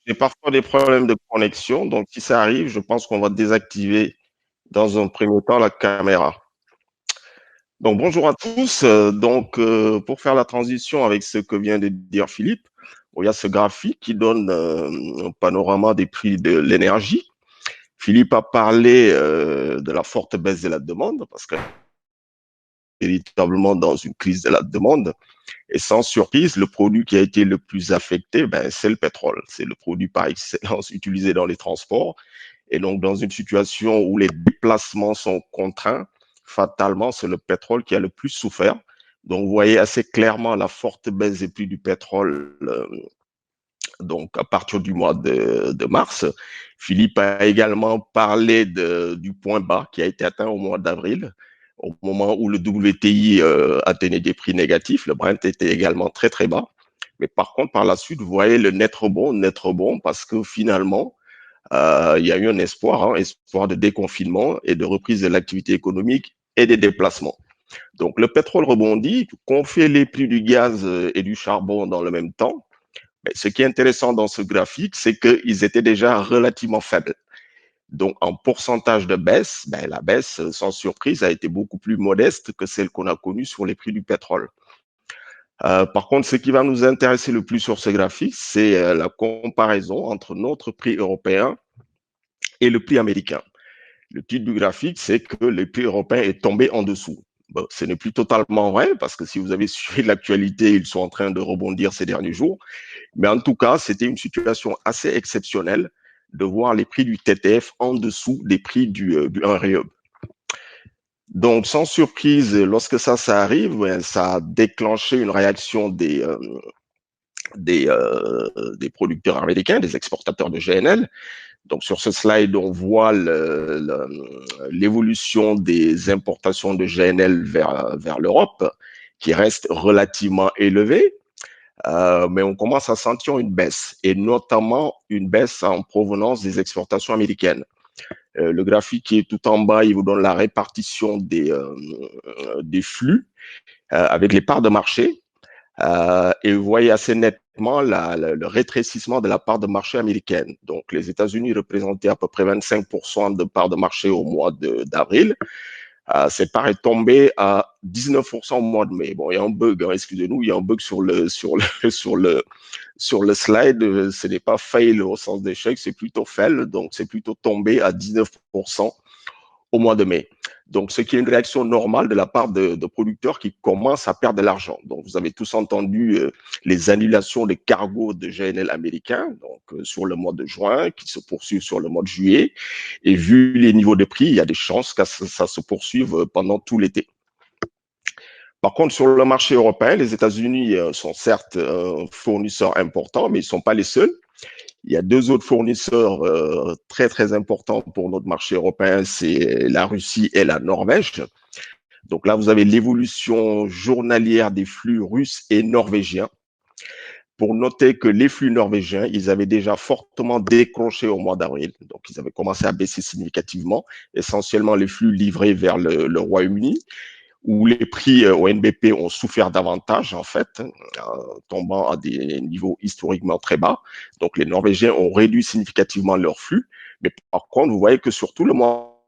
j'ai parfois des problèmes de connexion, donc si ça arrive, je pense qu'on va désactiver dans un premier temps la caméra. Donc bonjour à tous. Pour faire la transition avec ce que vient de dire Philippe, bon, il y a ce graphique qui donne un panorama des prix de l'énergie. Philippe a parlé de la forte baisse de la demande parce que véritablement dans une crise de la demande. Et sans surprise, le produit qui a été le plus affecté, ben, c'est le pétrole. C'est le produit par excellence utilisé dans les transports. Et donc, dans une situation où les déplacements sont contraints, fatalement, c'est le pétrole qui a le plus souffert. Donc, vous voyez assez clairement la forte baisse des prix du pétrole donc à partir du mois de mars. Philippe a également parlé du point bas qui a été atteint au mois d'avril, au moment où le WTI atteignait des prix négatifs. Le Brent était également très bas. Mais par contre, par la suite, vous voyez le net rebond, parce que finalement, il y a eu un espoir de déconfinement et de reprise de l'activité économique et des déplacements. Donc le pétrole rebondit, qu'on fait les prix du gaz et du charbon dans le même temps. Mais ce qui est intéressant dans ce graphique, c'est qu'ils étaient déjà relativement faibles. Donc, en pourcentage de baisse, ben, la baisse, sans surprise, a été beaucoup plus modeste que celle qu'on a connue sur les prix du pétrole. Par contre, ce qui va nous intéresser le plus sur ce graphique, c'est la comparaison entre notre prix européen et le prix américain. Le titre du graphique, c'est que le prix européen est tombé en dessous. Bon, ce n'est plus totalement vrai, parce que si vous avez suivi l'actualité, ils sont en train de rebondir ces derniers jours. Mais en tout cas, c'était une situation assez exceptionnelle de voir les prix du TTF en dessous des prix du Henry Hub. Donc, sans surprise, lorsque ça arrive, ça a déclenché une réaction des producteurs américains, des exportateurs de GNL. Donc, sur ce slide, on voit l'évolution des importations de GNL vers l'Europe, qui reste relativement élevée. Mais on commence à sentir une baisse, et notamment une baisse en provenance des exportations américaines. Le graphique qui est tout en bas, il vous donne la répartition des flux avec les parts de marché. Et vous voyez assez nettement le rétrécissement de la part de marché américaine. Donc, les États-Unis représentaient à peu près 25% de parts de marché au mois d'avril. cette part est tombée à 19% au mois de mai. Bon, il y a un bug, hein, excusez-nous, il y a un bug sur le slide. Ce n'est pas fail au sens d'échec, c'est plutôt fail, donc c'est plutôt tombé à 19% au mois de mai. Donc, ce qui est une réaction normale de la part de producteurs qui commencent à perdre de l'argent. Donc, vous avez tous entendu les annulations des cargos de GNL américains, donc sur le mois de juin, qui se poursuivent sur le mois de juillet. Et vu les niveaux de prix, il y a des chances que ça se poursuive pendant tout l'été. Par contre, sur le marché européen, les États-Unis sont certes un fournisseur important, mais ils ne sont pas les seuls. Il y a deux autres fournisseurs très, très importants pour notre marché européen, c'est la Russie et la Norvège. Donc là, vous avez l'évolution journalière des flux russes et norvégiens. Pour noter que les flux norvégiens, ils avaient déjà fortement décroché au mois d'avril. Donc, ils avaient commencé à baisser significativement, essentiellement les flux livrés vers le Royaume-Uni, où les prix au NBP ont souffert davantage, en fait, tombant à des niveaux historiquement très bas. Donc, les Norvégiens ont réduit significativement leurs flux. Mais par contre, vous voyez que sur tout le mois,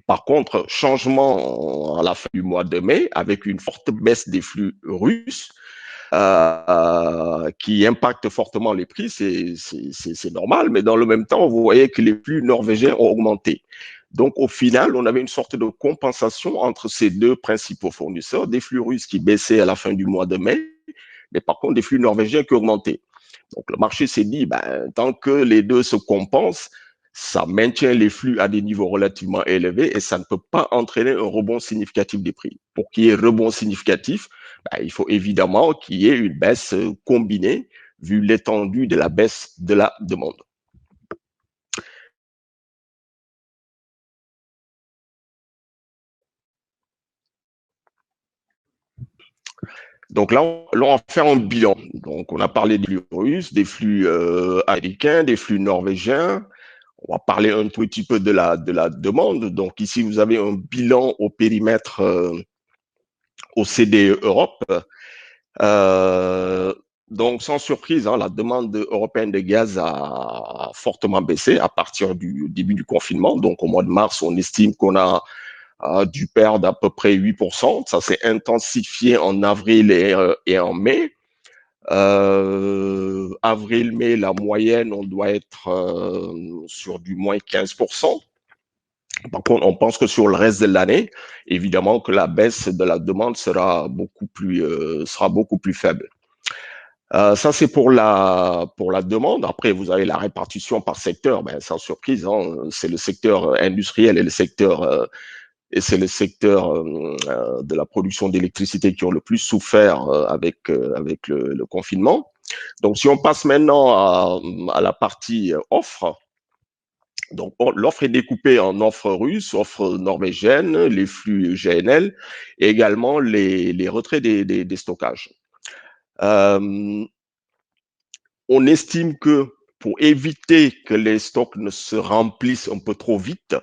par contre, changement à la fin du mois de mai, avec une forte baisse des flux russes, qui impacte fortement les prix, c'est normal, mais dans le même temps, vous voyez que les flux norvégiens ont augmenté. Donc, au final, on avait une sorte de compensation entre ces deux principaux fournisseurs, des flux russes qui baissaient à la fin du mois de mai, mais par contre, des flux norvégiens qui augmentaient. Donc, le marché s'est dit, tant que les deux se compensent, ça maintient les flux à des niveaux relativement élevés et ça ne peut pas entraîner un rebond significatif des prix. Pour qu'il y ait rebond significatif, il faut évidemment qu'il y ait une baisse combinée vu l'étendue de la baisse de la demande. Donc là, on va faire un bilan. Donc, on a parlé des flux russes, des flux américains, des flux norvégiens. On va parler un tout petit peu de la demande. Donc ici, vous avez un bilan au périmètre OCDE Europe. Euh, donc, sans surprise, la demande européenne de gaz a fortement baissé à partir du début du confinement. Donc, au mois de mars, on estime qu'on a dû perdre à peu près 8%. Ça s'est intensifié en avril et en mai. Avril-mai, la moyenne, on doit être sur du moins 15%. Par contre, on pense que sur le reste de l'année, évidemment que la baisse de la demande sera beaucoup plus faible. Ça, c'est pour la demande. Après, vous avez la répartition par secteur. Sans surprise, c'est le secteur industriel et c'est le secteur de la production d'électricité qui ont le plus souffert avec le confinement. Donc, si on passe maintenant à la partie offre, donc l'offre est découpée en offre russe, offre norvégienne, les flux GNL et également les retraits des stockages. On estime que pour éviter que les stocks ne se remplissent un peu trop vite,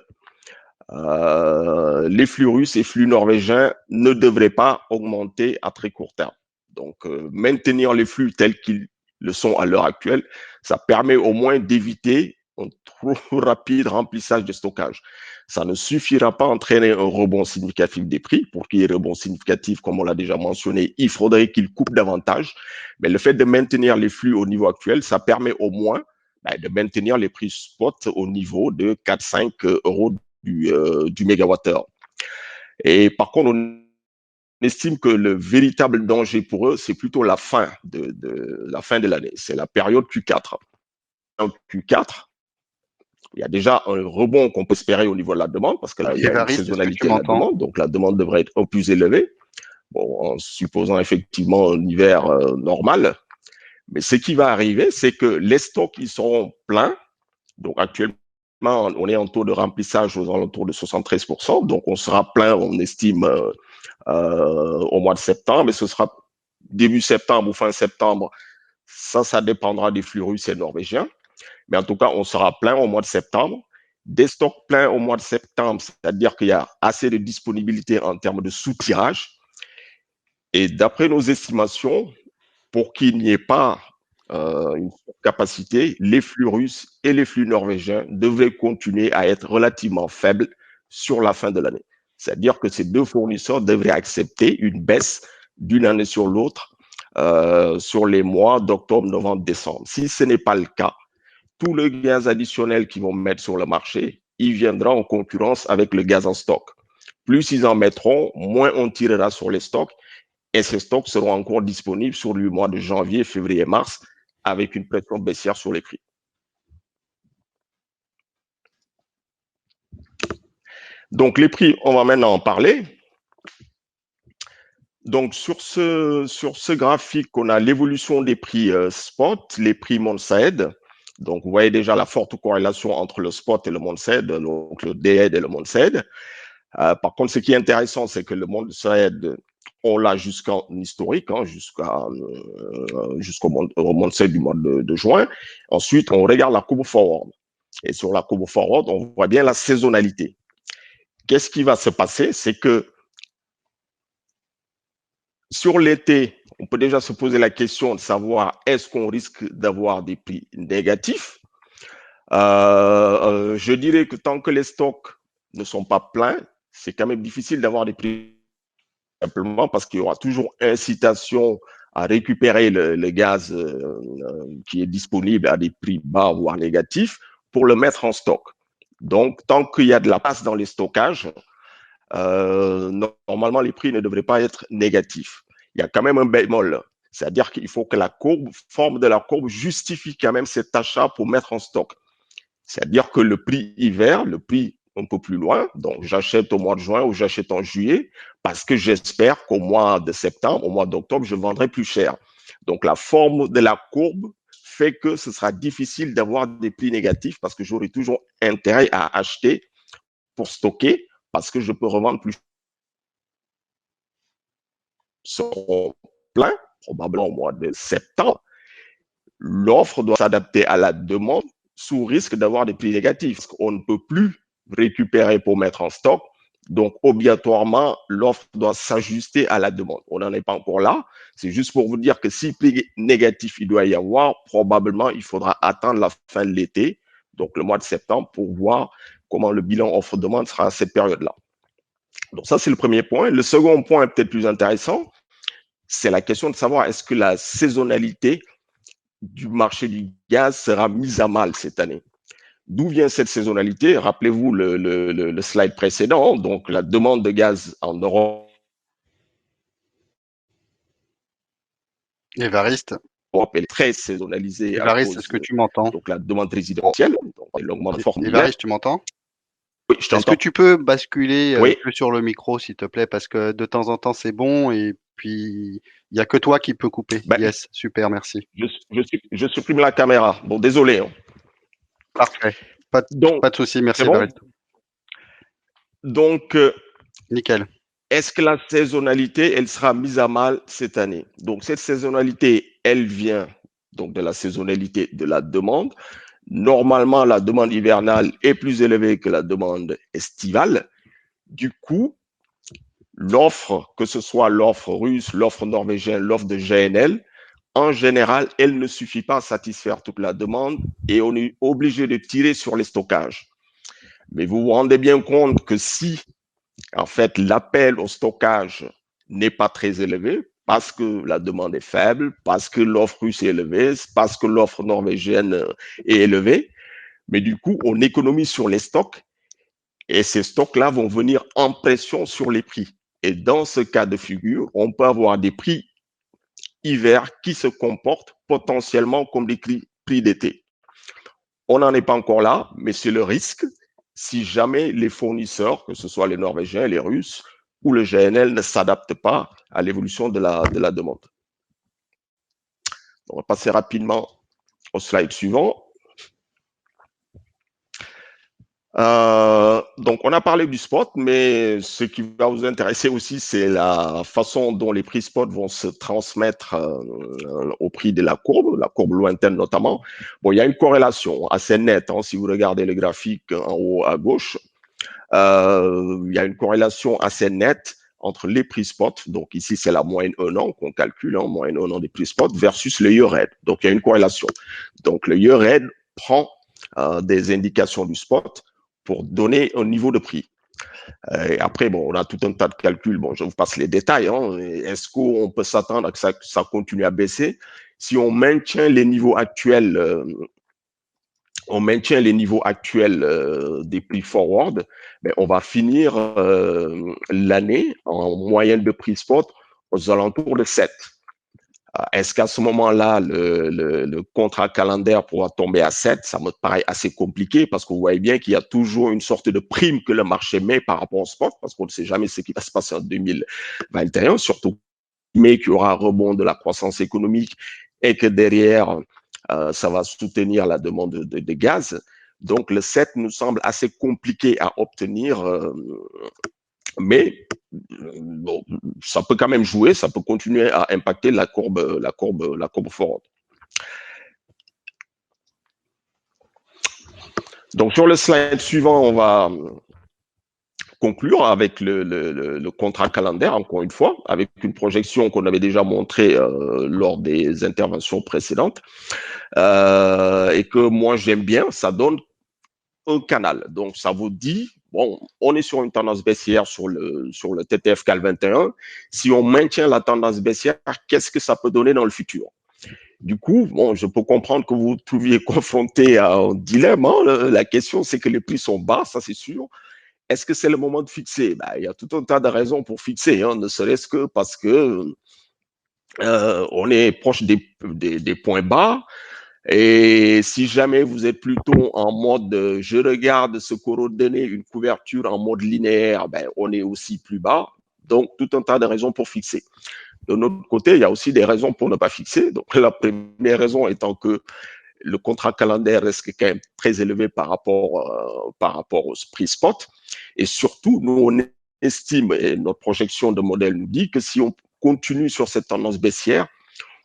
les flux russes et flux norvégiens ne devraient pas augmenter à très court terme. Donc, maintenir les flux tels qu'ils le sont à l'heure actuelle, ça permet au moins d'éviter un trop rapide remplissage de stockage. Ça ne suffira pas à entraîner un rebond significatif des prix. Pour qu'il y ait rebond significatif, comme on l'a déjà mentionné, il faudrait qu'il coupe davantage. Mais le fait de maintenir les flux au niveau actuel, ça permet au moins de maintenir les prix spot au niveau de 4-5 euros du mégawattheure. Et par contre, on estime que le véritable danger pour eux, c'est plutôt la fin de l'année. C'est la période Q4. En Q4, il y a déjà un rebond qu'on peut espérer au niveau de la demande, parce que là, il y a une saisonnalité de la demande, donc la demande devrait être un peu plus élevée, en supposant effectivement un hiver normal. Mais ce qui va arriver, c'est que les stocks, ils seront pleins. Donc actuellement, on est en taux de remplissage aux alentours de 73%. Donc on sera plein, on estime, au mois de septembre, et ce sera début septembre ou fin septembre. Ça dépendra des flux russes et norvégiens. Mais en tout cas, on sera plein au mois de septembre. Des stocks pleins au mois de septembre, c'est-à-dire qu'il y a assez de disponibilité en termes de sous-tirage. Et d'après nos estimations, pour qu'il n'y ait pas une capacité, les flux russes et les flux norvégiens devraient continuer à être relativement faibles sur la fin de l'année. C'est-à-dire que ces deux fournisseurs devraient accepter une baisse d'une année sur l'autre sur les mois d'octobre, novembre, décembre. Si ce n'est pas le cas, tout le gaz additionnel qu'ils vont mettre sur le marché, il viendra en concurrence avec le gaz en stock. Plus ils en mettront, moins on tirera sur les stocks et ces stocks seront encore disponibles sur le mois de janvier, février, mars avec une pression baissière sur les prix. Donc les prix, on va maintenant en parler. Donc sur ce graphique, on a l'évolution des prix spot, les prix Monsaed. Donc vous voyez déjà la forte corrélation entre le spot et le Monsaed, donc le D-Head et le Monsaed. Par contre, ce qui est intéressant, c'est que le Monsaed, on l'a jusqu'en historique, hein, jusqu'au Monsaed du mois de juin. Ensuite, on regarde la courbe forward. Et sur la courbe forward, on voit bien la saisonnalité. Qu'est-ce qui va se passer? C'est que sur l'été, on peut déjà se poser la question de savoir est-ce qu'on risque d'avoir des prix négatifs. Je dirais que tant que les stocks ne sont pas pleins, c'est quand même difficile d'avoir des prix simplement parce qu'il y aura toujours incitation à récupérer le gaz qui est disponible à des prix bas voire négatifs pour le mettre en stock. Donc, tant qu'il y a de la place dans les stockages, normalement, les prix ne devraient pas être négatifs. Il y a quand même un bémol. C'est-à-dire qu'il faut que la forme de la courbe justifie quand même cet achat pour mettre en stock. C'est-à-dire que le prix hiver, le prix un peu plus loin, donc j'achète au mois de juin ou j'achète en juillet parce que j'espère qu'au mois de septembre, au mois d'octobre, je vendrai plus cher. Donc la forme de la courbe fait que ce sera difficile d'avoir des prix négatifs parce que j'aurai toujours intérêt à acheter pour stocker parce que je peux revendre plus seront pleins, probablement au mois de septembre. L'offre doit s'adapter à la demande sous risque d'avoir des prix négatifs. On ne peut plus récupérer pour mettre en stock. Donc, obligatoirement, l'offre doit s'ajuster à la demande. On n'en est pas encore là. C'est juste pour vous dire que si prix négatif il doit y avoir, probablement, il faudra attendre la fin de l'été, donc le mois de septembre, pour voir comment le bilan offre-demande sera à cette période-là. Donc, ça, c'est le premier point. Le second point est peut-être plus intéressant. C'est la question de savoir est-ce que la saisonnalité du marché du gaz sera mise à mal cette année. D'où vient cette saisonnalité? Rappelez-vous le slide précédent, donc la demande de gaz en Europe. Évariste, Elle est très saisonnalisée. Évariste, est-ce que tu m'entends? Donc la demande résidentielle, donc elle augmente fortement. Évariste, tu m'entends? Oui, je t'entends. Est-ce que tu peux basculer Oui. que sur le micro, s'il te plaît, parce que de temps en temps c'est bon et puis il n'y a que toi qui peux couper. Ben, yes, super, merci. Je supprime la caméra. Bon, désolé. Hein. Parfait. Pas de souci, merci bon Évariste. Donc, nickel. Est-ce que la saisonnalité, elle sera mise à mal cette année? Donc, cette saisonnalité, elle vient donc de la saisonnalité de la demande. Normalement, la demande hivernale est plus élevée que la demande estivale. Du coup, l'offre, que ce soit l'offre russe, l'offre norvégienne, l'offre de GNL, en général, elle ne suffit pas à satisfaire toute la demande et on est obligé de tirer sur les stockages. Mais vous vous rendez bien compte que si, en fait, l'appel au stockage n'est pas très élevé, parce que la demande est faible, parce que l'offre russe est élevée, parce que l'offre norvégienne est élevée, mais du coup, on économise sur les stocks et ces stocks-là vont venir en pression sur les prix. Et dans ce cas de figure, on peut avoir des prix hiver qui se comportent potentiellement comme des prix d'été. On n'en est pas encore là, mais c'est le risque si jamais les fournisseurs, que ce soit les Norvégiens, les Russes ou le GNL, ne s'adaptent pas à l'évolution de la demande. On va passer rapidement au slide suivant. Donc, on a parlé du spot, mais ce qui va vous intéresser aussi, c'est la façon dont les prix spot vont se transmettre au prix de la courbe lointaine notamment. Bon, il y a une corrélation assez nette, hein, si vous regardez le graphique en haut à gauche. Il y a une corrélation assez nette entre les prix spot, donc ici c'est la moyenne 1 an qu'on calcule, en moyenne 1 an des prix spot, versus le year end. Donc il y a une corrélation. Donc le year end prend des indications du spot pour donner un niveau de prix. Et après, bon, on a tout un tas de calculs. Bon, je vous passe les détails. Hein. Est-ce qu'on peut s'attendre à que ça continue à baisser? Si on maintient les niveaux actuels, des prix forward, ben, on va finir l'année en moyenne de prix spot aux alentours de 7. Est-ce qu'à ce moment-là, le contrat calendaire pourra tomber à 7? Ça me paraît assez compliqué parce que vous voyez bien qu'il y a toujours une sorte de prime que le marché met par rapport au spot parce qu'on ne sait jamais ce qui va se passer en 2021, surtout mais qu'il y aura un rebond de la croissance économique et que derrière, ça va soutenir la demande de gaz. Donc, le 7 nous semble assez compliqué à obtenir, mais bon, ça peut quand même jouer, ça peut continuer à impacter la courbe forward. Donc, sur le slide suivant, on va conclure avec le contrat calendaire, encore une fois, avec une projection qu'on avait déjà montrée lors des interventions précédentes et que moi j'aime bien, ça donne un canal. Donc, ça vous dit, bon, on est sur une tendance baissière sur le TTF CAL 21. Si on maintient la tendance baissière, qu'est-ce que ça peut donner dans le futur? Du coup, bon, je peux comprendre que vous vous trouviez confronté à un dilemme. Hein. La question, c'est que les prix sont bas, ça c'est sûr. Est-ce que c'est le moment de fixer? Ben, il y a tout un tas de raisons pour fixer, hein, ne serait-ce que parce que on est proche des points bas. Et si jamais vous êtes plutôt en mode je regarde ce coordonné une couverture en mode linéaire, ben, on est aussi plus bas. Donc, tout un tas de raisons pour fixer. De notre côté, il y a aussi des raisons pour ne pas fixer. Donc, la première raison étant que le contrat calendaire reste quand même très élevé par rapport au prix spot. Et surtout, nous, on estime, et notre projection de modèle nous dit que si on continue sur cette tendance baissière,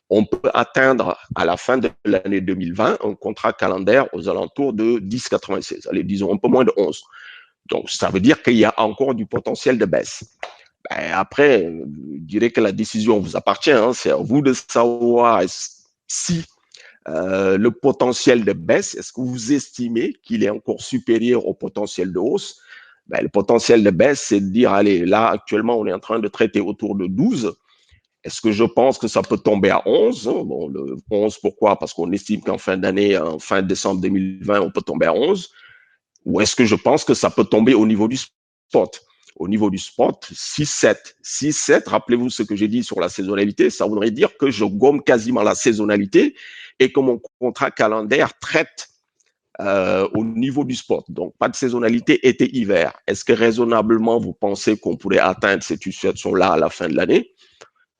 on peut atteindre à la fin de l'année 2020 un contrat calendaire aux alentours de 10,96. Allez, disons un peu moins de 11. Donc, ça veut dire qu'il y a encore du potentiel de baisse. Ben, après, je dirais que la décision vous appartient. Hein, c'est à vous de savoir si le potentiel de baisse, est-ce que vous estimez qu'il est encore supérieur au potentiel de hausse? Ben, le potentiel de baisse, c'est de dire, allez, là, actuellement, on est en train de traiter autour de 12. Est-ce que je pense que ça peut tomber à 11? Bon, le 11, pourquoi? Parce qu'on estime qu'en fin d'année, en fin décembre 2020, on peut tomber à 11. Ou est-ce que je pense que ça peut tomber au niveau du spot? Au niveau du spot, 6-7. 6-7, rappelez-vous ce que j'ai dit sur la saisonnalité, ça voudrait dire que je gomme quasiment la saisonnalité et que mon contrat calendaire traite au niveau du spot. Donc, pas de saisonnalité été-hiver. Est-ce que raisonnablement, vous pensez qu'on pourrait atteindre cette situation-là à la fin de l'année?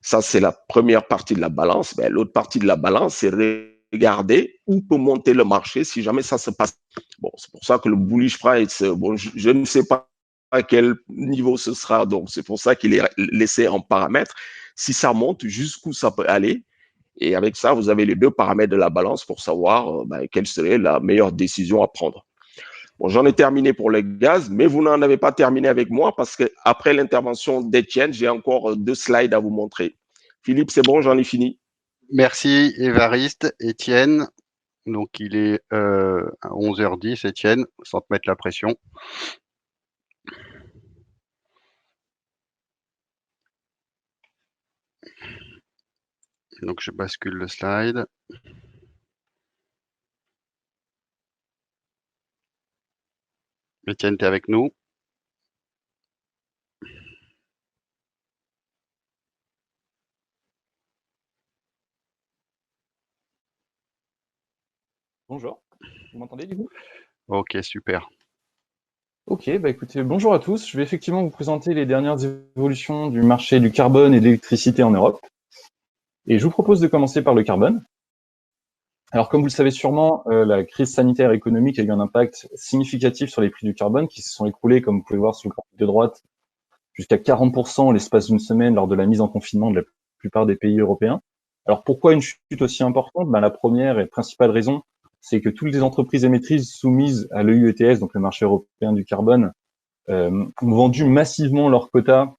Ça, c'est la première partie de la balance. Ben, l'autre partie de la balance, c'est regarder où peut monter le marché si jamais ça se passe. Bon, c'est pour ça que le bullish price, bon, je ne sais pas à quel niveau ce sera. Donc, c'est pour ça qu'il est laissé en paramètres. Si ça monte, jusqu'où ça peut aller. Et avec ça, vous avez les deux paramètres de la balance pour savoir quelle serait la meilleure décision à prendre. Bon, j'en ai terminé pour le gaz, mais vous n'en avez pas terminé avec moi parce que après l'intervention d'Étienne, j'ai encore 2 slides à vous montrer. Philippe, c'est bon, j'en ai fini. Merci Évariste. Étienne, donc il est à 11h10, Étienne, sans te mettre la pression. Donc je bascule le slide. Étienne, tu es avec nous? Bonjour, vous m'entendez du coup? Ok, super. Ok, bah écoutez, bonjour à tous. Je vais effectivement vous présenter les dernières évolutions du marché du carbone et de l'électricité en Europe. Et je vous propose de commencer par le carbone. Alors comme vous le savez sûrement, la crise sanitaire et économique a eu un impact significatif sur les prix du carbone qui se sont écroulés, comme vous pouvez voir sur le graphique de droite, jusqu'à 40% l'espace d'une semaine lors de la mise en confinement de la plupart des pays européens. Alors pourquoi une chute aussi importante? La première et principale raison, c'est que toutes les entreprises émettrices soumises à l'EU ETS, donc le marché européen du carbone, ont vendu massivement leurs quotas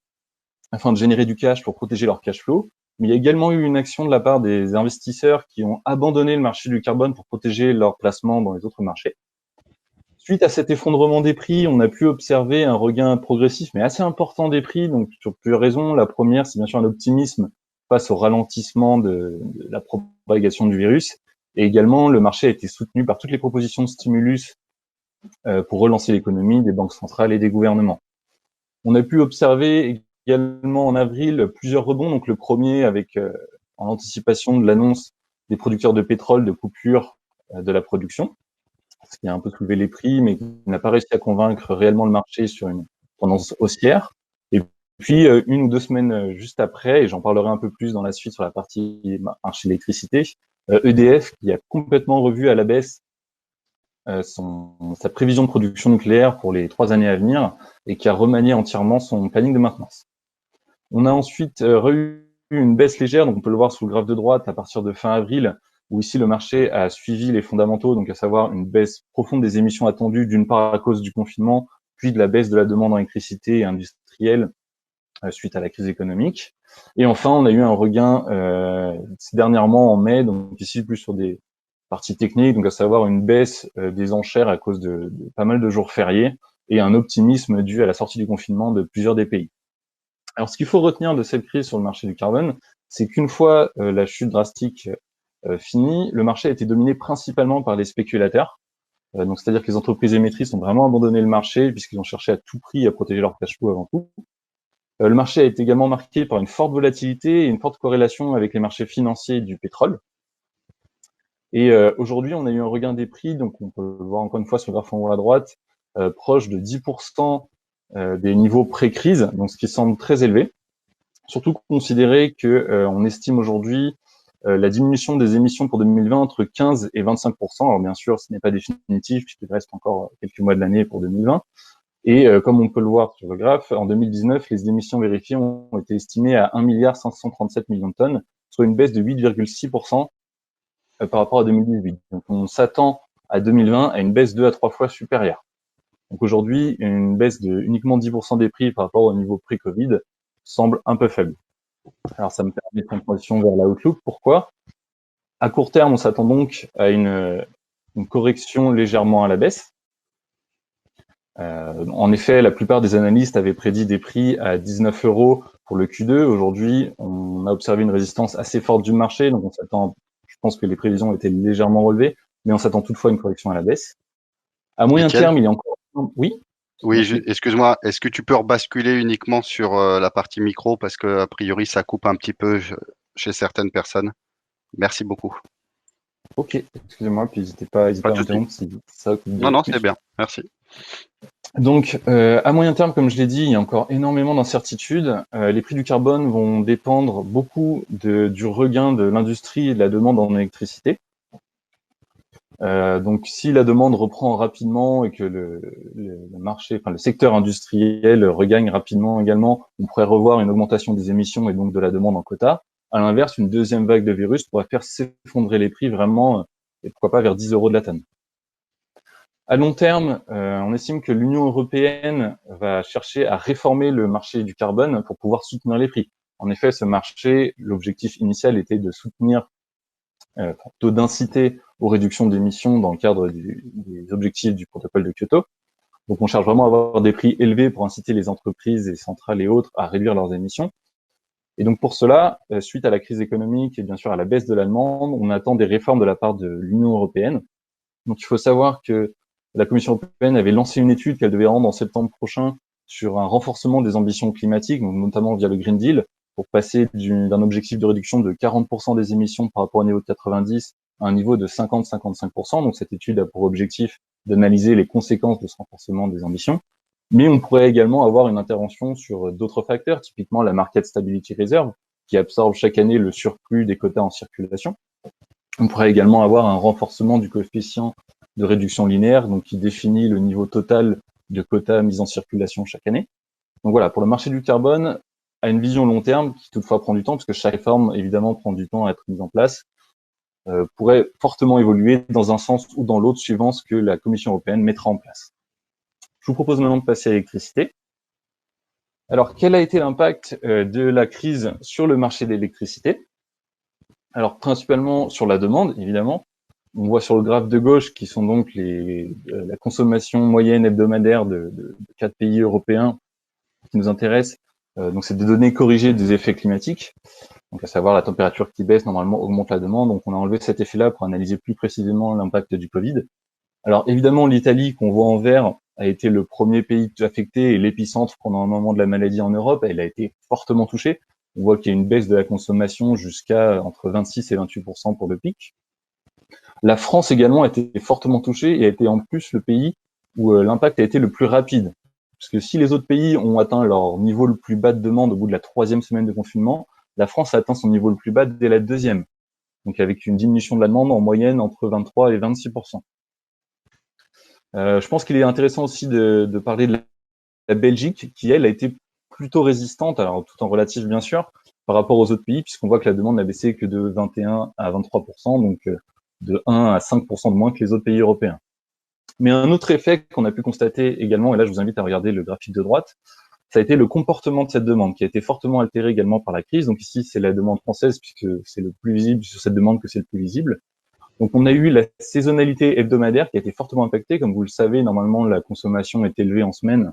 afin de générer du cash pour protéger leur cash flow. Mais il y a également eu une action de la part des investisseurs qui ont abandonné le marché du carbone pour protéger leur placement dans les autres marchés. Suite à cet effondrement des prix, on a pu observer un regain progressif mais assez important des prix, donc sur plusieurs raisons. La première, c'est bien sûr un optimisme face au ralentissement de la propagation du virus. Et également, le marché a été soutenu par toutes les propositions de stimulus pour relancer l'économie des banques centrales et des gouvernements. On a pu observer également en avril plusieurs rebonds. Donc le premier avec en anticipation de l'annonce des producteurs de pétrole de coupure de la production, ce qui a un peu soulevé les prix, mais qui n'a pas réussi à convaincre réellement le marché sur une tendance haussière. Et puis, une ou deux semaines juste après, et j'en parlerai un peu plus dans la suite sur la partie marché d'électricité, EDF qui a complètement revu à la baisse sa prévision de production nucléaire pour les 3 années à venir et qui a remanié entièrement son planning de maintenance. On a ensuite eu une baisse légère, donc on peut le voir sous le graphe de droite à partir de fin avril, où ici le marché a suivi les fondamentaux, donc à savoir une baisse profonde des émissions attendues, d'une part à cause du confinement, puis de la baisse de la demande en électricité et industrielle suite à la crise économique. Et enfin, on a eu un regain dernièrement en mai, donc ici plus sur des parties techniques, donc à savoir une baisse des enchères à cause de pas mal de jours fériés et un optimisme dû à la sortie du confinement de plusieurs des pays. Alors, ce qu'il faut retenir de cette crise sur le marché du carbone, c'est qu'une fois la chute drastique finie, le marché a été dominé principalement par les spéculateurs. Donc, c'est-à-dire que les entreprises émettrices ont vraiment abandonné le marché puisqu'ils ont cherché à tout prix à protéger leur cash flow avant tout. Le marché a été également marqué par une forte volatilité et une forte corrélation avec les marchés financiers du pétrole. Et aujourd'hui, on a eu un regain des prix, donc on peut le voir encore une fois sur le graphe en haut à droite, proche de 10% des niveaux pré-crise, donc ce qui semble très élevé. Surtout considérer que on estime aujourd'hui la diminution des émissions pour 2020 entre 15 et 25%. Alors bien sûr, ce n'est pas définitif puisqu'il reste encore quelques mois de l'année pour 2020. Et comme on peut le voir sur le graphe, en 2019, les émissions vérifiées ont été estimées à 1,537 milliard de tonnes, soit une baisse de 8,6% par rapport à 2018. Donc on s'attend à 2020 à une baisse 2 à 3 fois supérieure. Donc aujourd'hui, une baisse de uniquement 10% des prix par rapport au niveau pré-Covid semble un peu faible. Alors ça me permet de faire une transition vers l'outlook. Pourquoi ? À court terme, on s'attend donc à une correction légèrement à la baisse. En effet, la plupart des analystes avaient prédit des prix à 19 € pour le Q2. Aujourd'hui, on a observé une résistance assez forte du marché, donc on s'attend, je pense que les prévisions étaient légèrement relevées, mais on s'attend toutefois à une correction à la baisse. À moyen Étienne? terme, il y a encore... Oui. Oui, excuse-moi, est-ce que tu peux rebasculer uniquement sur la partie micro parce que a priori ça coupe un petit peu chez certaines personnes. Merci beaucoup. Ok, excusez-moi, puis n'hésitez pas à interrompre si ça coupe Non, non, plus. c'est bien, merci. Donc, à moyen terme, comme je l'ai dit, il y a encore énormément d'incertitudes. Les prix du carbone vont dépendre beaucoup du regain de l'industrie et de la demande en électricité. Donc, si la demande reprend rapidement et que le marché, enfin le secteur industriel regagne rapidement également, on pourrait revoir une augmentation des émissions et donc de la demande en quota. À l'inverse, une deuxième vague de virus pourrait faire s'effondrer les prix vraiment, et pourquoi pas vers 10 € de la tonne. À long terme, on estime que l'Union européenne va chercher à réformer le marché du carbone pour pouvoir soutenir les prix. En effet, ce marché, l'objectif initial était de soutenir, plutôt d'inciter aux réductions d'émissions dans le cadre des objectifs du protocole de Kyoto. Donc on cherche vraiment à avoir des prix élevés pour inciter les entreprises et centrales et autres à réduire leurs émissions. Et donc pour cela, suite à la crise économique et bien sûr à la baisse de la demande, on attend des réformes de la part de l'Union européenne. Donc il faut savoir que la Commission européenne avait lancé une étude qu'elle devait rendre en septembre prochain sur un renforcement des ambitions climatiques, donc notamment via le Green Deal, pour passer d'un objectif de réduction de 40% des émissions par rapport au niveau de 90 à un niveau de 50-55%. Donc cette étude a pour objectif d'analyser les conséquences de ce renforcement des ambitions. Mais on pourrait également avoir une intervention sur d'autres facteurs, typiquement la Market Stability Reserve, qui absorbe chaque année le surplus des quotas en circulation. On pourrait également avoir un renforcement du coefficient de réduction linéaire, donc qui définit le niveau total de quotas mis en circulation chaque année. Donc voilà, pour le marché du carbone, à une vision long terme, qui toutefois prend du temps, parce que chaque réforme, évidemment, prend du temps à être mise en place, pourrait fortement évoluer dans un sens ou dans l'autre, suivant ce que la Commission européenne mettra en place. Je vous propose maintenant de passer à l'électricité. Alors, quel a été l'impact de la crise sur le marché de l'électricité? Alors, principalement sur la demande, évidemment. On voit sur le graphe de gauche qui sont donc la consommation moyenne hebdomadaire de 4 pays européens qui nous intéressent. Donc, c'est des données corrigées des effets climatiques. Donc, à savoir la température qui baisse, normalement, augmente la demande. Donc, on a enlevé cet effet-là pour analyser plus précisément l'impact du Covid. Alors, évidemment, l'Italie, qu'on voit en vert, a été le premier pays affecté et l'épicentre pendant un moment de la maladie en Europe. Elle a été fortement touchée. On voit qu'il y a une baisse de la consommation jusqu'à entre 26 et 28% pour le pic. La France également a été fortement touchée et a été en plus le pays où l'impact a été le plus rapide. Parce que si les autres pays ont atteint leur niveau le plus bas de demande au bout de la 3e semaine de confinement, la France a atteint son niveau le plus bas dès la 2e. Donc avec une diminution de la demande en moyenne entre 23 et 26%. Je pense qu'il est intéressant aussi de parler de la Belgique, qui elle a été plutôt résistante, alors tout en relatif bien sûr, par rapport aux autres pays, puisqu'on voit que la demande n'a baissé que de 21 à 23%, donc de 1 à 5% de moins que les autres pays européens. Mais un autre effet qu'on a pu constater également, et là je vous invite à regarder le graphique de droite, ça a été le comportement de cette demande, qui a été fortement altéré également par la crise. Donc ici, c'est la demande française, puisque c'est le plus visible sur cette demande que c'est le plus visible. Donc on a eu la saisonnalité hebdomadaire qui a été fortement impactée. Comme vous le savez, normalement, la consommation est élevée en semaine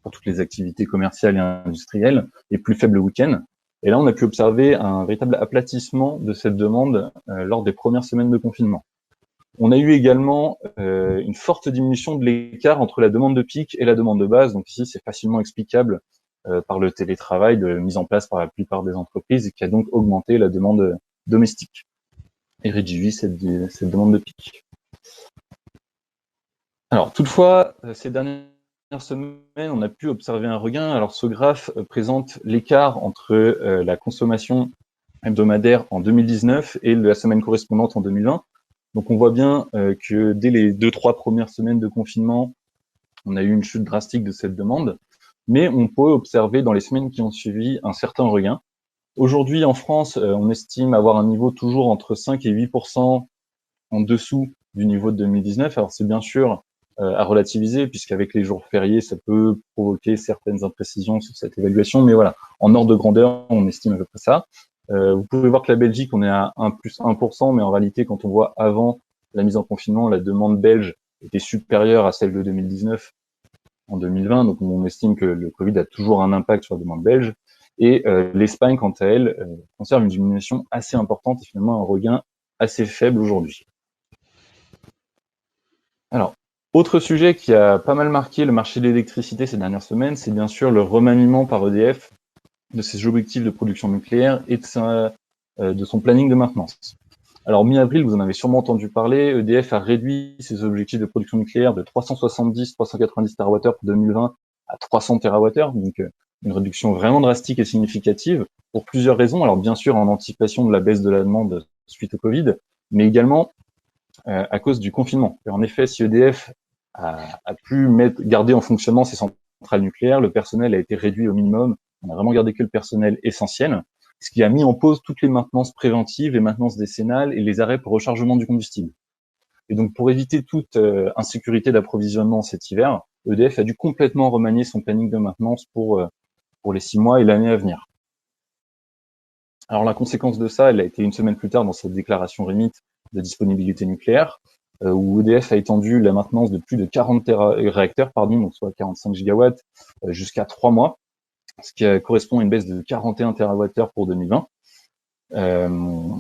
pour toutes les activités commerciales et industrielles, et plus faible le week-end. Et là, on a pu observer un véritable aplatissement de cette demande lors des premières semaines de confinement. On a eu également une forte diminution de l'écart entre la demande de pic et la demande de base. Donc ici, c'est facilement explicable par le télétravail mis en place par la plupart des entreprises, qui a donc augmenté la demande domestique et réduit cette demande de pic. Alors toutefois, ces dernières semaines, on a pu observer un regain. Alors ce graphe présente l'écart entre la consommation hebdomadaire en 2019 et la semaine correspondante en 2020. Donc on voit bien que dès les 2-3 premières semaines de confinement, on a eu une chute drastique de cette demande, mais on peut observer dans les semaines qui ont suivi un certain regain. Aujourd'hui en France, on estime avoir un niveau toujours entre 5 et 8% en dessous du niveau de 2019. Alors c'est bien sûr à relativiser, puisqu'avec les jours fériés, ça peut provoquer certaines imprécisions sur cette évaluation, mais voilà, en ordre de grandeur, on estime à peu près ça. Vous pouvez voir que la Belgique, on est à 1 plus 1%, mais en réalité, quand on voit avant la mise en confinement, la demande belge était supérieure à celle de 2019 en 2020, donc on estime que le Covid a toujours un impact sur la demande belge. Et l'Espagne, quant à elle, conserve une diminution assez importante et finalement un regain assez faible aujourd'hui. Alors, autre sujet qui a pas mal marqué le marché de l'électricité ces dernières semaines, c'est bien sûr le remaniement par EDF de ses objectifs de production nucléaire et de son planning de maintenance. Alors, mi-avril, vous en avez sûrement entendu parler, EDF a réduit ses objectifs de production nucléaire de 370-390 TWh pour 2020 à 300 TWh, donc une réduction vraiment drastique et significative pour plusieurs raisons. Alors, bien sûr, en anticipation de la baisse de la demande suite au Covid, mais également à cause du confinement. Et en effet, si EDF a pu garder en fonctionnement ses centrales nucléaires, le personnel a été réduit au minimum. On a vraiment gardé que le personnel essentiel, ce qui a mis en pause toutes les maintenances préventives, les maintenances décennales et les arrêts pour rechargement du combustible. Et donc, pour éviter toute insécurité d'approvisionnement cet hiver, EDF a dû complètement remanier son planning de maintenance pour les 6 mois et l'année à venir. Alors, la conséquence de ça, elle a été une semaine plus tard dans cette déclaration REMIT de disponibilité nucléaire, où EDF a étendu la maintenance de plus de 40 réacteurs, donc soit 45 gigawatts, jusqu'à 3 mois, ce qui correspond à une baisse de 41 TWh pour 2020.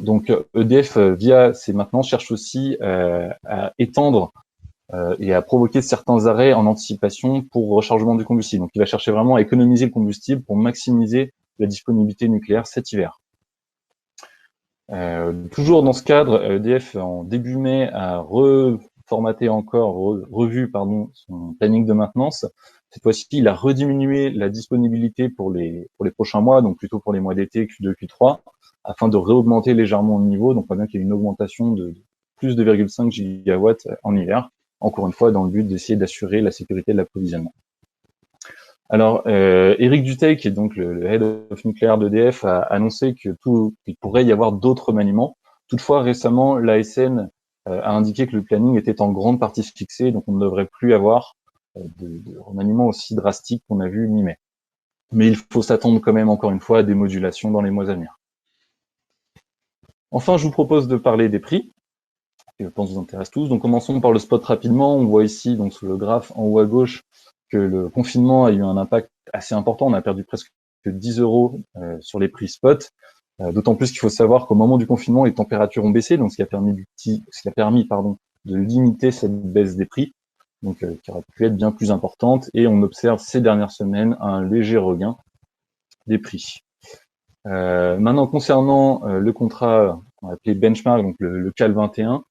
Donc EDF, via ces maintenances, cherche aussi à étendre et à provoquer certains arrêts en anticipation pour rechargement du combustible. Donc il va chercher vraiment à économiser le combustible pour maximiser la disponibilité nucléaire cet hiver. Toujours dans ce cadre, EDF en début mai a reformaté encore, revu son planning de maintenance. Cette fois-ci, il a rediminué la disponibilité pour les prochains mois, donc plutôt pour les mois d'été, Q2, Q3, afin de réaugmenter légèrement le niveau. Donc on voit bien qu'il y a une augmentation de plus de 2,5 gigawatts en hiver, encore une fois dans le but d'essayer d'assurer la sécurité de l'approvisionnement. Alors, Éric Dutheil, qui est donc le Head of Nucléaire d'EDF, a annoncé qu'il pourrait y avoir d'autres remaniements. Toutefois, récemment, l'ASN a indiqué que le planning était en grande partie fixé, donc on ne devrait plus avoir de remaniement aussi drastique qu'on a vu mi-mai. mais il faut s'attendre quand même, encore une fois, à des modulations dans les mois à venir. Enfin, je vous propose de parler des prix, qui je pense vous intéresse tous. Donc, commençons par le spot rapidement. On voit ici, donc, sur le graphe en haut à gauche, que le confinement a eu un impact assez important. On a perdu presque 10 € sur les prix spot. D'autant plus qu'il faut savoir qu'au moment du confinement, les températures ont baissé, donc ce qui a permis de limiter cette baisse des prix, donc qui aurait pu être bien plus importante. Et on observe ces dernières semaines un léger regain des prix. Maintenant, concernant le contrat qu'on appelé benchmark, donc le CAL 21,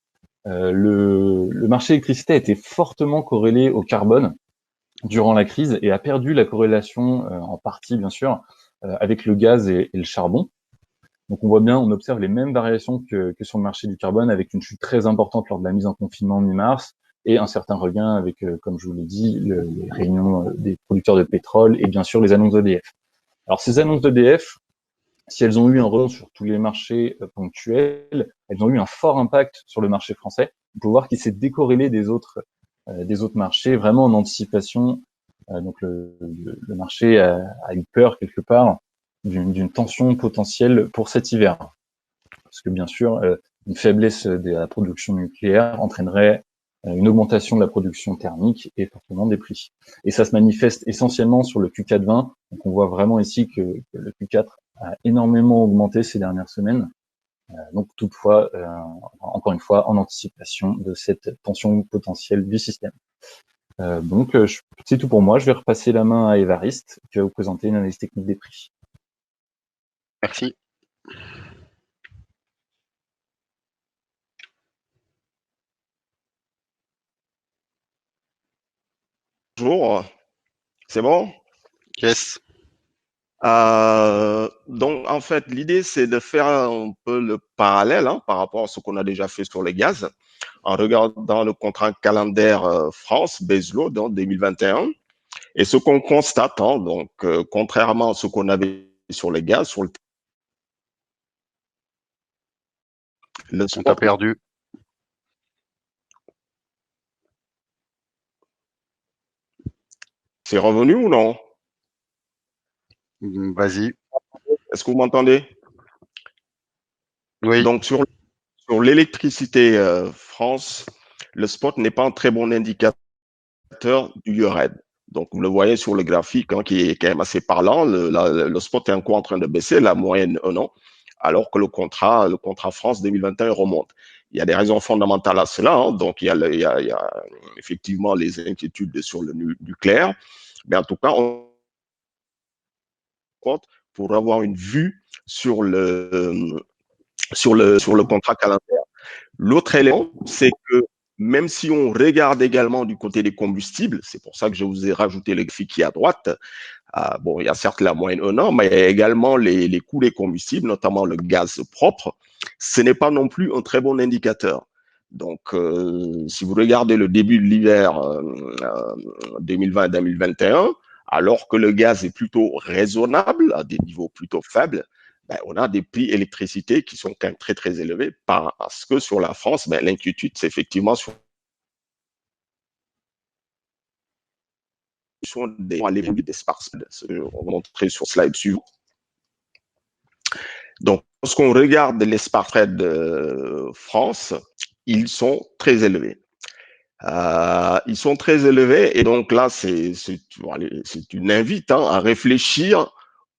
le marché électricité a été fortement corrélé au carbone durant la crise et a perdu la corrélation en partie, bien sûr, avec le gaz et le charbon. Donc on voit bien, on observe les mêmes variations que sur le marché du carbone, avec une chute très importante lors de la mise en confinement mi-mars et un certain regain avec, comme je vous l'ai dit, les réunions des producteurs de pétrole et bien sûr les annonces d'EDF. Alors ces annonces d'EDF, si elles ont eu un rebond sur tous les marchés ponctuels, elles ont eu un fort impact sur le marché français. On peut voir qu'il s'est décorrélé des autres marchés, vraiment en anticipation. Donc le marché a eu peur quelque part d'une tension potentielle pour cet hiver. Parce que bien sûr, une faiblesse de la production nucléaire entraînerait une augmentation de la production thermique et forcément des prix. Et ça se manifeste essentiellement sur le Q4 20. Donc on voit vraiment ici que le Q4 a énormément augmenté ces dernières semaines. Donc toutefois, encore une fois, en anticipation de cette tension potentielle du système. Donc c'est tout pour moi. Je vais repasser la main à Évariste qui va vous présenter une analyse technique des prix. Merci. Bonjour, c'est bon? Yes. Donc, en fait, l'idée, c'est de faire un peu le parallèle par rapport à ce qu'on a déjà fait sur les gaz, en regardant le contrat calendaire France, baseload, en 2021. Et ce qu'on constate, donc, contrairement à ce qu'on avait sur les gaz, sur le On t'a spot, perdu. c'est revenu ou non? Vas-y. Est-ce que vous m'entendez? Oui. Donc, sur l'électricité France, le spot n'est pas un très bon indicateur du URED. Donc, vous le voyez sur le graphique qui est quand même assez parlant. Le spot est encore en train de baisser, la moyenne un an, alors que le contrat France 2021 remonte. Il y a des raisons fondamentales à cela. Donc, il y a effectivement les inquiétudes sur le nucléaire. Mais en tout cas, on compte pour avoir une vue sur le contrat calendaire. L'autre élément, c'est que même si on regarde également du côté des combustibles, c'est pour ça que je vous ai rajouté le graphique qui est à droite. Bon, il y a certes la moyenne un an, mais il y a également les coûts des combustibles, notamment le gaz propre. Ce n'est pas non plus un très bon indicateur. Donc, si vous regardez le début de l'hiver 2020-2021, alors que le gaz est plutôt raisonnable, à des niveaux plutôt faibles, ben, on a des prix électricité qui sont quand même très, très élevés parce que sur la France, ben, l'inquiétude, c'est effectivement sur l'évolution des sparks. On va montrer sur slide suivant. Donc, lorsqu'on regarde les spark de France, ils sont très élevés. Ils sont très élevés et donc là, c'est une invite à réfléchir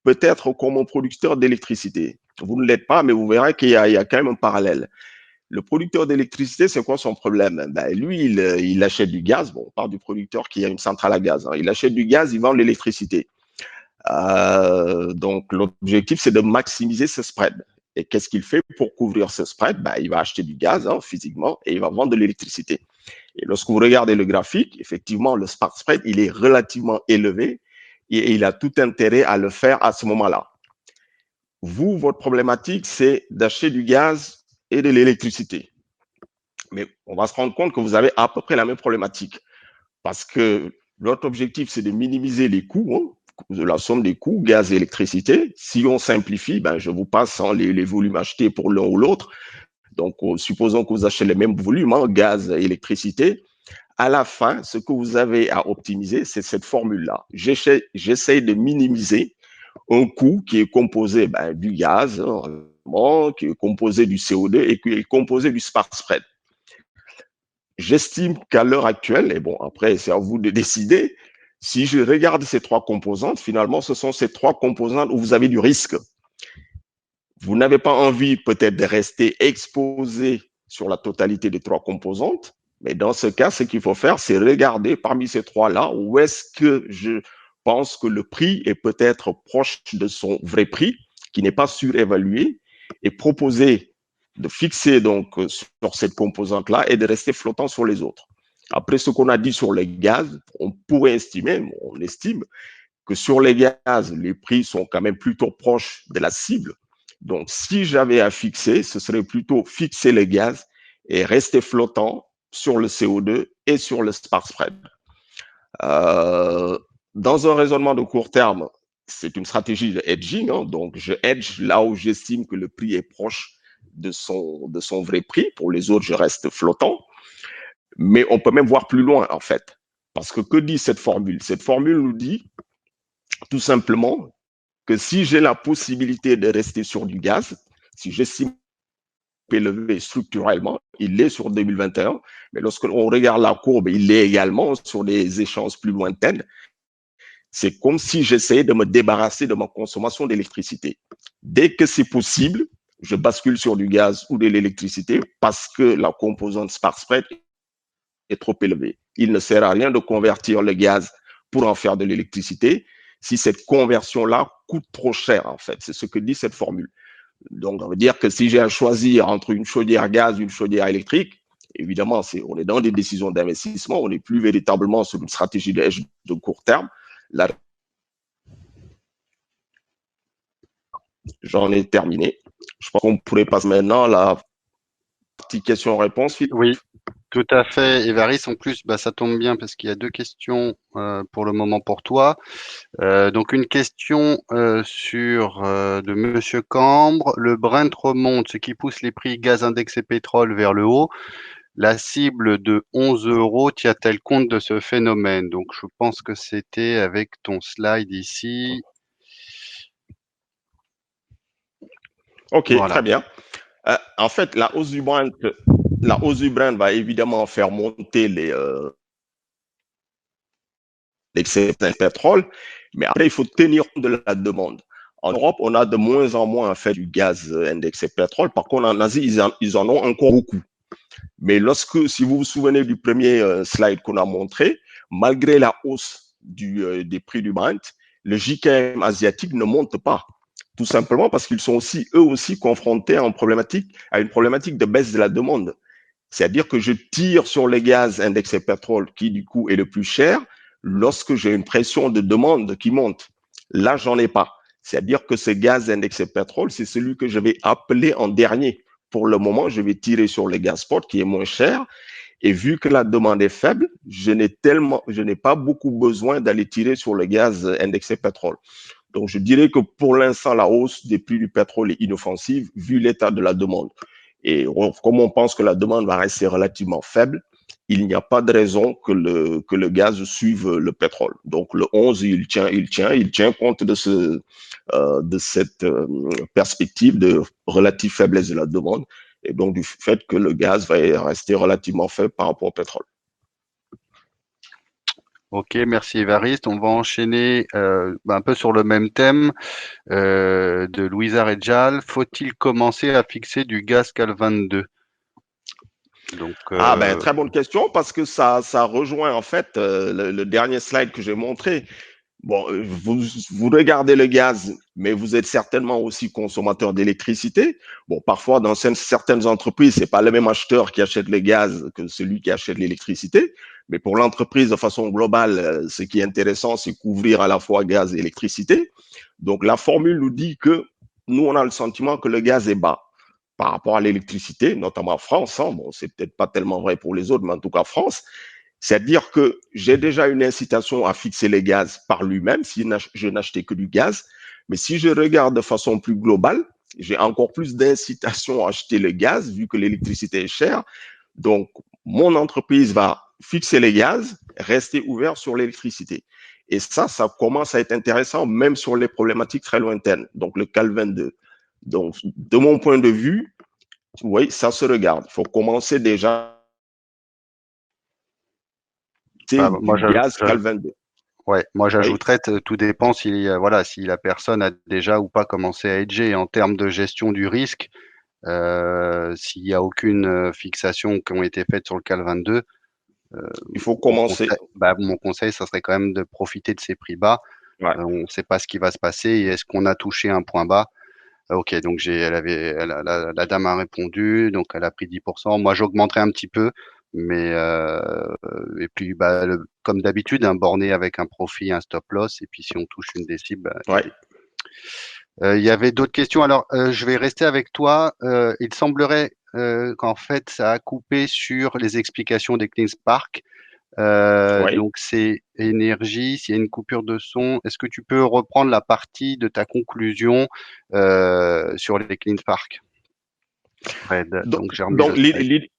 peut-être comme un producteur d'électricité. Vous ne l'êtes pas, mais vous verrez qu'il y a quand même un parallèle. Le producteur d'électricité, c'est quoi son problème? Ben, lui, il achète du gaz. Bon, on parle du producteur qui a une centrale à gaz. Il achète du gaz, il vend de l'électricité. Donc, l'objectif, c'est de maximiser ce spread. Et qu'est-ce qu'il fait pour couvrir ce spread? Ben, il va acheter du gaz physiquement et il va vendre de l'électricité. Et lorsque vous regardez le graphique, effectivement, le spark spread, il est relativement élevé et il a tout intérêt à le faire à ce moment-là. Vous, votre problématique, c'est d'acheter du gaz et de l'électricité. Mais on va se rendre compte que vous avez à peu près la même problématique. Parce que notre objectif, c'est de minimiser les coûts, la somme des coûts, gaz et électricité. Si on simplifie, ben, je vous passe les volumes achetés pour l'un ou l'autre. Donc, supposons que vous achetez les mêmes volumes, gaz et électricité. à la fin, ce que vous avez à optimiser, c'est cette formule-là. J'essaie de minimiser un coût qui est composé du gaz, qui est composé du CO2 et qui est composé du spark spread. J'estime qu'à l'heure actuelle, et bon, après, c'est à vous de décider, si je regarde ces trois composantes, finalement, ce sont ces trois composantes où vous avez du risque. Vous n'avez pas envie peut-être de rester exposé sur la totalité des trois composantes, mais dans ce cas, ce qu'il faut faire, c'est regarder parmi ces trois-là où est-ce que je pense que le prix est peut-être proche de son vrai prix, qui n'est pas surévalué, et proposer de fixer donc sur cette composante-là et de rester flottant sur les autres. Après ce qu'on a dit sur le gaz, on pourrait estimer, on estime que sur les gaz, les prix sont quand même plutôt proches de la cible. Donc, si j'avais à fixer, ce serait plutôt fixer les gaz et rester flottant sur le CO2 et sur le spark spread. Dans un raisonnement de court terme, c'est une stratégie de hedging. Donc, je hedge là où j'estime que le prix est proche de son vrai prix. Pour les autres, je reste flottant. Mais on peut même voir plus loin, en fait. Parce que dit cette formule? Cette formule nous dit tout simplement que si j'ai la possibilité de rester sur du gaz, si j'estime élevé structurellement, il l'est sur 2021, mais lorsque l'on regarde la courbe, il l'est également sur des échéances plus lointaines. C'est comme si j'essayais de me débarrasser de ma consommation d'électricité. Dès que c'est possible, je bascule sur du gaz ou de l'électricité parce que la composante spark spread est trop élevée. Il ne sert à rien de convertir le gaz pour en faire de l'électricité si cette conversion-là coûte trop cher, en fait. C'est ce que dit cette formule. Donc, on veut dire que si j'ai à choisir entre une chaudière gaz et une chaudière électrique, évidemment, on est dans des décisions d'investissement, on n'est plus véritablement sur une stratégie de hedge de court terme. Là, j'en ai terminé. Je pense qu'on pourrait passer maintenant à la petite question-réponse. Oui, tout à fait, Évariste. En plus, ça tombe bien parce qu'il y a deux questions pour le moment pour toi. Donc une question de Monsieur Cambre. Le Brent remonte, ce qui pousse les prix gaz indexé pétrole vers le haut. La cible de 11 euros tient-elle compte de ce phénomène? Donc je pense que c'était avec ton slide ici. Ok, Voilà. très bien. En fait, la hausse du Brent va évidemment faire monter l'excès de pétrole, mais après, il faut tenir compte de la demande. En Europe, on a de moins en moins en fait du gaz indexé pétrole. Par contre, en Asie, ils en ont encore beaucoup. Mais si vous vous souvenez du premier slide qu'on a montré, malgré la hausse des prix du Brent, le JKM asiatique ne monte pas. Tout simplement parce qu'ils sont eux aussi confrontés à une problématique de baisse de la demande. C'est-à-dire que je tire sur les gaz indexés pétrole qui, du coup, est le plus cher lorsque j'ai une pression de demande qui monte. Là, j'en ai pas. C'est-à-dire que ce gaz indexé pétrole, c'est celui que je vais appeler en dernier. Pour le moment, je vais tirer sur le gaz spot qui est moins cher. Et vu que la demande est faible, je n'ai pas beaucoup besoin d'aller tirer sur le gaz indexé pétrole. Donc, je dirais que pour l'instant, la hausse des prix du pétrole est inoffensive vu l'état de la demande. Et comme on pense que la demande va rester relativement faible, il n'y a pas de raison que le gaz suive le pétrole. Donc, le 11, il tient compte de cette perspective de relative faiblesse de la demande et donc du fait que le gaz va rester relativement faible par rapport au pétrole. Ok, merci Évariste. On va enchaîner un peu sur le même thème de Louisa Rejal. Faut-il commencer à fixer du gaz Cal 22? Donc, très bonne question parce que ça rejoint en fait le dernier slide que j'ai montré. Bon, vous regardez le gaz, mais vous êtes certainement aussi consommateur d'électricité. Bon, parfois, dans certaines entreprises, c'est pas le même acheteur qui achète le gaz que celui qui achète l'électricité. Mais pour l'entreprise, de façon globale, ce qui est intéressant, c'est couvrir à la fois gaz et électricité. Donc, la formule nous dit que nous, on a le sentiment que le gaz est bas par rapport à l'électricité, notamment en France. Bon, c'est peut-être pas tellement vrai pour les autres, mais en tout cas, France. C'est-à-dire que j'ai déjà une incitation à fixer les gaz par lui-même si je n'achetais que du gaz. Mais si je regarde de façon plus globale, j'ai encore plus d'incitation à acheter le gaz vu que l'électricité est chère. Donc, mon entreprise va fixer les gaz, rester ouvert sur l'électricité. Et ça commence à être intéressant même sur les problématiques très lointaines, donc le CAL 22. Donc, de mon point de vue, oui, ça se regarde. Il faut commencer déjà Moi, du gaz CAL 22. ouais, moi Oui, j'ajouterais, tout dépend voilà, si la personne a déjà ou pas commencé à hedger. En termes de gestion du risque, s'il y a aucune fixation qui ont été faites sur le CAL 22, il faut commencer. mon conseil, ça serait quand même de profiter de ces prix bas. Ouais. On ne sait pas ce qui va se passer et est-ce qu'on a touché un point bas. Ok, donc la dame a répondu, donc elle a pris 10%. Moi, j'augmenterai un petit peu, mais et puis comme d'habitude, un borné avec un profit, un stop loss, et puis si on touche une décible, y Ouais. aller. Il y avait d'autres questions. Alors, je vais rester avec toi. Il semblerait qu'en fait, ça a coupé sur les explications des Clean Spark. Ouais. Donc c'est énergie, s'il y a une coupure de son, est-ce que tu peux reprendre la partie de ta conclusion sur les Clean Spark, Fred? Donc, Donc j'ai remis donc le slide.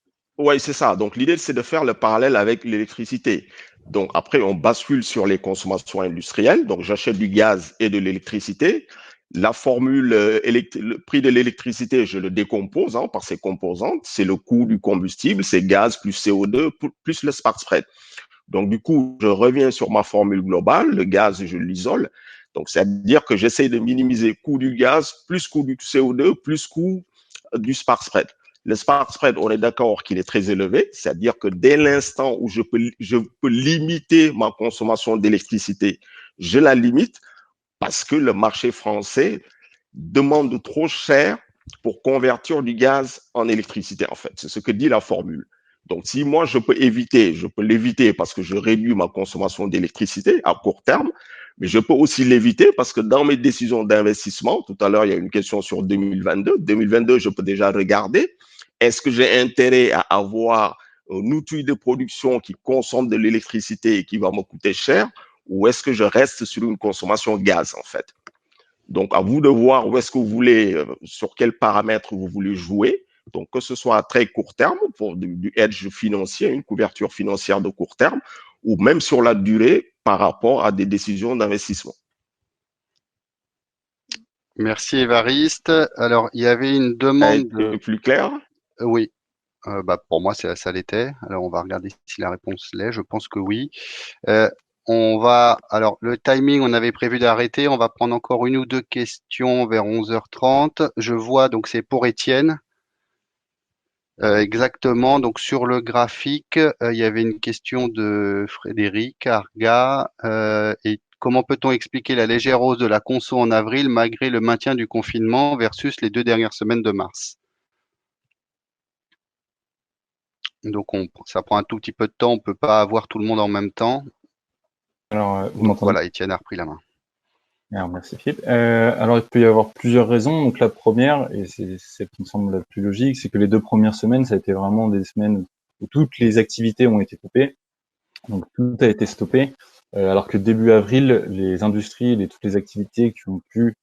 ouais, c'est ça. Donc, l'idée, c'est de faire le parallèle avec l'électricité. Donc, après, on bascule sur les consommations industrielles. Donc, j'achète du gaz et de l'électricité. La formule, le prix de l'électricité, je le décompose par ses composantes. C'est le coût du combustible, c'est gaz plus CO2 plus le spark spread. Donc, du coup, je reviens sur ma formule globale. Le gaz, je l'isole. Donc, c'est-à-dire que j'essaie de minimiser coût du gaz, plus coût du CO2, plus coût du spark spread. Le spark spread, on est d'accord qu'il est très élevé, c'est-à-dire que dès l'instant où je peux limiter ma consommation d'électricité, je la limite parce que le marché français demande trop cher pour convertir du gaz en électricité, en fait. C'est ce que dit la formule. Donc, si moi, je peux l'éviter parce que je réduis ma consommation d'électricité à court terme, mais je peux aussi l'éviter parce que dans mes décisions d'investissement, tout à l'heure, il y a une question sur 2022. 2022, je peux déjà regarder. Est-ce que j'ai intérêt à avoir un outil de production qui consomme de l'électricité et qui va me coûter cher ou est-ce que je reste sur une consommation gaz, en fait? Donc, à vous de voir où est-ce que vous voulez, sur quels paramètres vous voulez jouer. Donc, que ce soit à très court terme pour du hedge financier, une couverture financière de court terme, ou même sur la durée par rapport à des décisions d'investissement. Merci Évariste. Alors il y avait une demande de... Plus clair? Oui, pour moi ça l'était. Alors on va regarder si la réponse l'est. Je pense que oui. Euh, alors le timing, on avait prévu d'arrêter. On va prendre encore une ou deux questions vers 11h30. Je vois, donc c'est pour Étienne. Exactement. Donc sur le graphique, il y avait une question de Frédéric Arga. Et comment peut-on expliquer la légère hausse de la conso en avril malgré le maintien du confinement versus les 2 dernières semaines de mars? Donc ça prend un tout petit peu de temps. On peut pas avoir tout le monde en même temps. Alors, vous Donc m'entendez? voilà, Étienne a repris la main. Alors, merci Philippe. Alors, il peut y avoir plusieurs raisons. Donc, la première, et c'est celle qui me semble la plus logique, c'est que les 2 premières semaines, ça a été vraiment des semaines où toutes les activités ont été coupées. Donc, tout a été stoppé. Alors que début avril, les industries et toutes les activités qui ont pu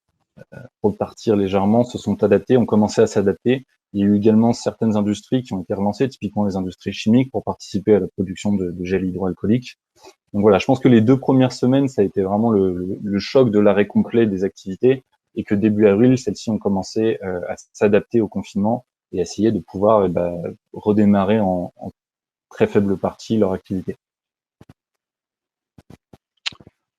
repartir légèrement se sont adaptées, ont commencé à s'adapter. Il y a eu également certaines industries qui ont été relancées, typiquement les industries chimiques, pour participer à la production de gel hydroalcoolique. Donc voilà, je pense que les 2 premières semaines, ça a été vraiment le choc de l'arrêt complet des activités et que début avril, celles-ci ont commencé à s'adapter au confinement et à essayer de pouvoir redémarrer en très faible partie leur activité.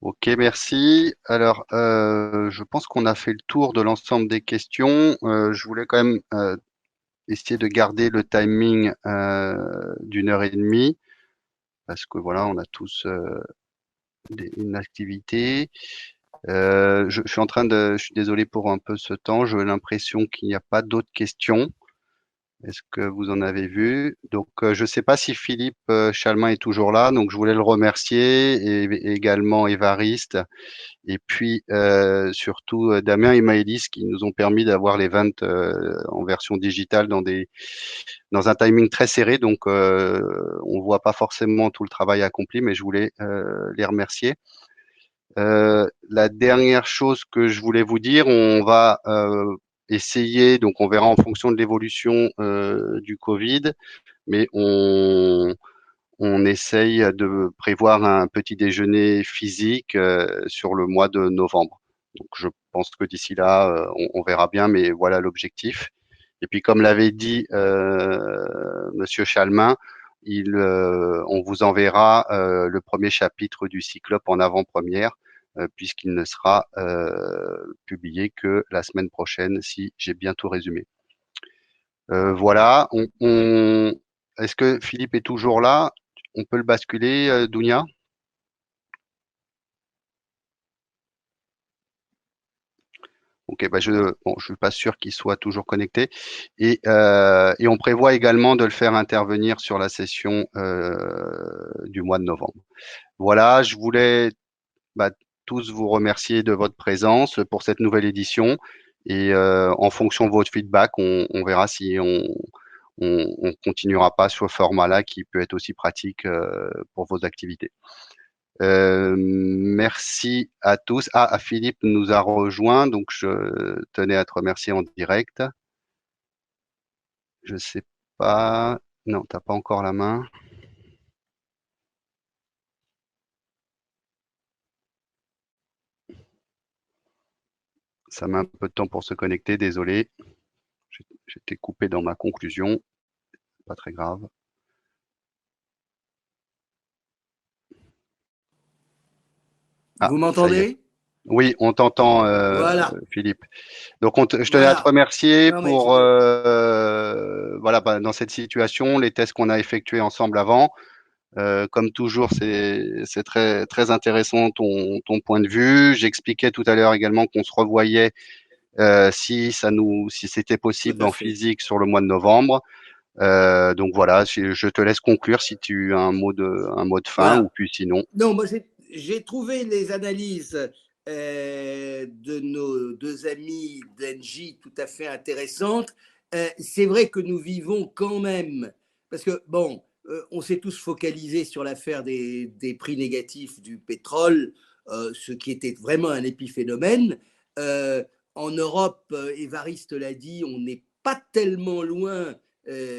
Ok, merci. Alors, je pense qu'on a fait le tour de l'ensemble des questions. Je voulais quand même essayer de garder le timing d'1 heure et demie parce que voilà, on a tous une activité. Je suis désolé pour un peu ce temps. J'ai l'impression qu'il n'y a pas d'autres questions. Est-ce que vous en avez vu? Donc, je ne sais pas si Philippe Chalmin est toujours là. Donc, je voulais le remercier et également Évariste. Et puis, surtout Damien et Maëlys qui nous ont permis d'avoir les ventes en version digitale dans un timing très serré. Donc, on voit pas forcément tout le travail accompli, mais je voulais les remercier. La dernière chose que je voulais vous dire, on va essayer, donc on verra en fonction de l'évolution du Covid, mais on essaye de prévoir un petit déjeuner physique sur le mois de novembre. Donc je pense que d'ici là, on verra bien, mais voilà l'objectif. Et puis comme l'avait dit Monsieur Chalmin, on vous enverra le premier chapitre du Cyclope en avant-première, puisqu'il ne sera publié que la semaine prochaine, si j'ai bien tout résumé. Voilà. Est-ce que Philippe est toujours là? On peut le basculer, Dounia? Ok, bah je suis pas sûr qu'il soit toujours connecté. Et on prévoit également de le faire intervenir sur la session du mois de novembre. Voilà, je voulais bah, tous vous remercier de votre présence pour cette nouvelle édition. Et en fonction de votre feedback, on verra si on continuera pas sur ce format-là qui peut être aussi pratique pour vos activités. Merci à tous. Ah, Philippe nous a rejoint, donc je tenais à te remercier en direct. Je sais pas. Non, t'as pas encore la main. Ça met un peu de temps pour se connecter, désolé. J'étais coupé dans ma conclusion. Pas très grave. Ah, Vous ça y est. m'entendez? Oui, on t'entend, Voilà, Philippe. Donc, je tenais à te voilà. remercier Non, mais pour, c'était. voilà, bah, dans cette situation, les tests qu'on a effectués ensemble avant. Comme toujours, c'est très très intéressant ton point de vue. J'expliquais tout à l'heure également qu'on se revoyait si c'était Tout possible à en fait. physique sur le mois de novembre. Donc voilà, je te laisse conclure si tu as un mot de fin ou Voilà. puis sinon. Non, moi j'ai trouvé les analyses de nos deux amis d'Engie tout à fait intéressantes. C'est vrai que nous vivons quand même, parce que bon, on s'est tous focalisés sur l'affaire des prix négatifs du pétrole, ce qui était vraiment un épiphénomène. Euh, En Europe, Évariste l'a dit, on n'est pas tellement loin.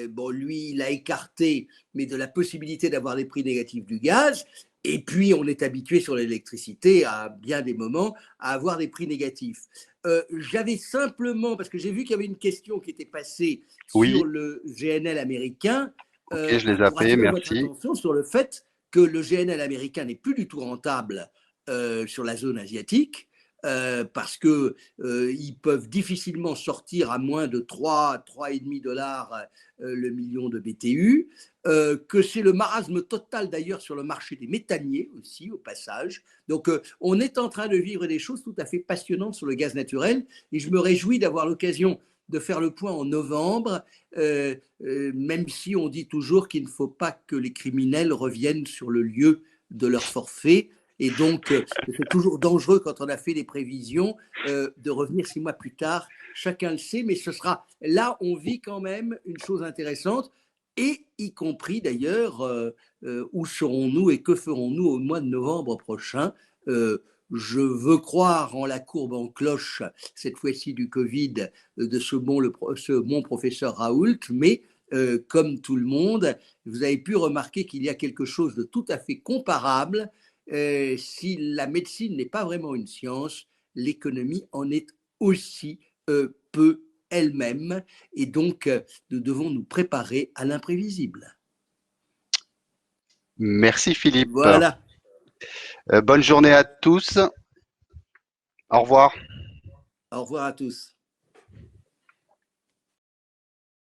Bon, lui, il a écarté, mais de la possibilité d'avoir des prix négatifs du gaz. Et puis, on est habitué sur l'électricité à bien des moments à avoir des prix négatifs. J'avais simplement, parce que j'ai vu qu'il y avait une question qui était passée sur Oui, le GNL américain, ok, je les ai pour zappés, attirer votre merci. attention sur le fait que le GNL américain n'est plus du tout rentable sur la zone asiatique. Parce que ils peuvent difficilement sortir à moins de 3,5 dollars le million de BTU, que c'est le marasme total d'ailleurs sur le marché des méthaniers aussi, au passage. Donc on est en train de vivre des choses tout à fait passionnantes sur le gaz naturel et je me réjouis d'avoir l'occasion de faire le point en novembre, même si on dit toujours qu'il ne faut pas que les criminels reviennent sur le lieu de leur forfait. Et donc, c'est toujours dangereux quand on a fait des prévisions de revenir 6 mois plus tard. Chacun le sait, mais ce sera là, on vit quand même une chose intéressante et y compris d'ailleurs où serons-nous et que ferons-nous au mois de novembre prochain. Je veux croire en la courbe en cloche, cette fois-ci du Covid, de ce bon professeur Raoult, mais comme tout le monde, vous avez pu remarquer qu'il y a quelque chose de tout à fait comparable. Si la médecine n'est pas vraiment une science, l'économie en est aussi peu elle-même. Et donc, nous devons nous préparer à l'imprévisible. Merci Philippe. Voilà. Bonne journée à tous. Au revoir. Au revoir à tous.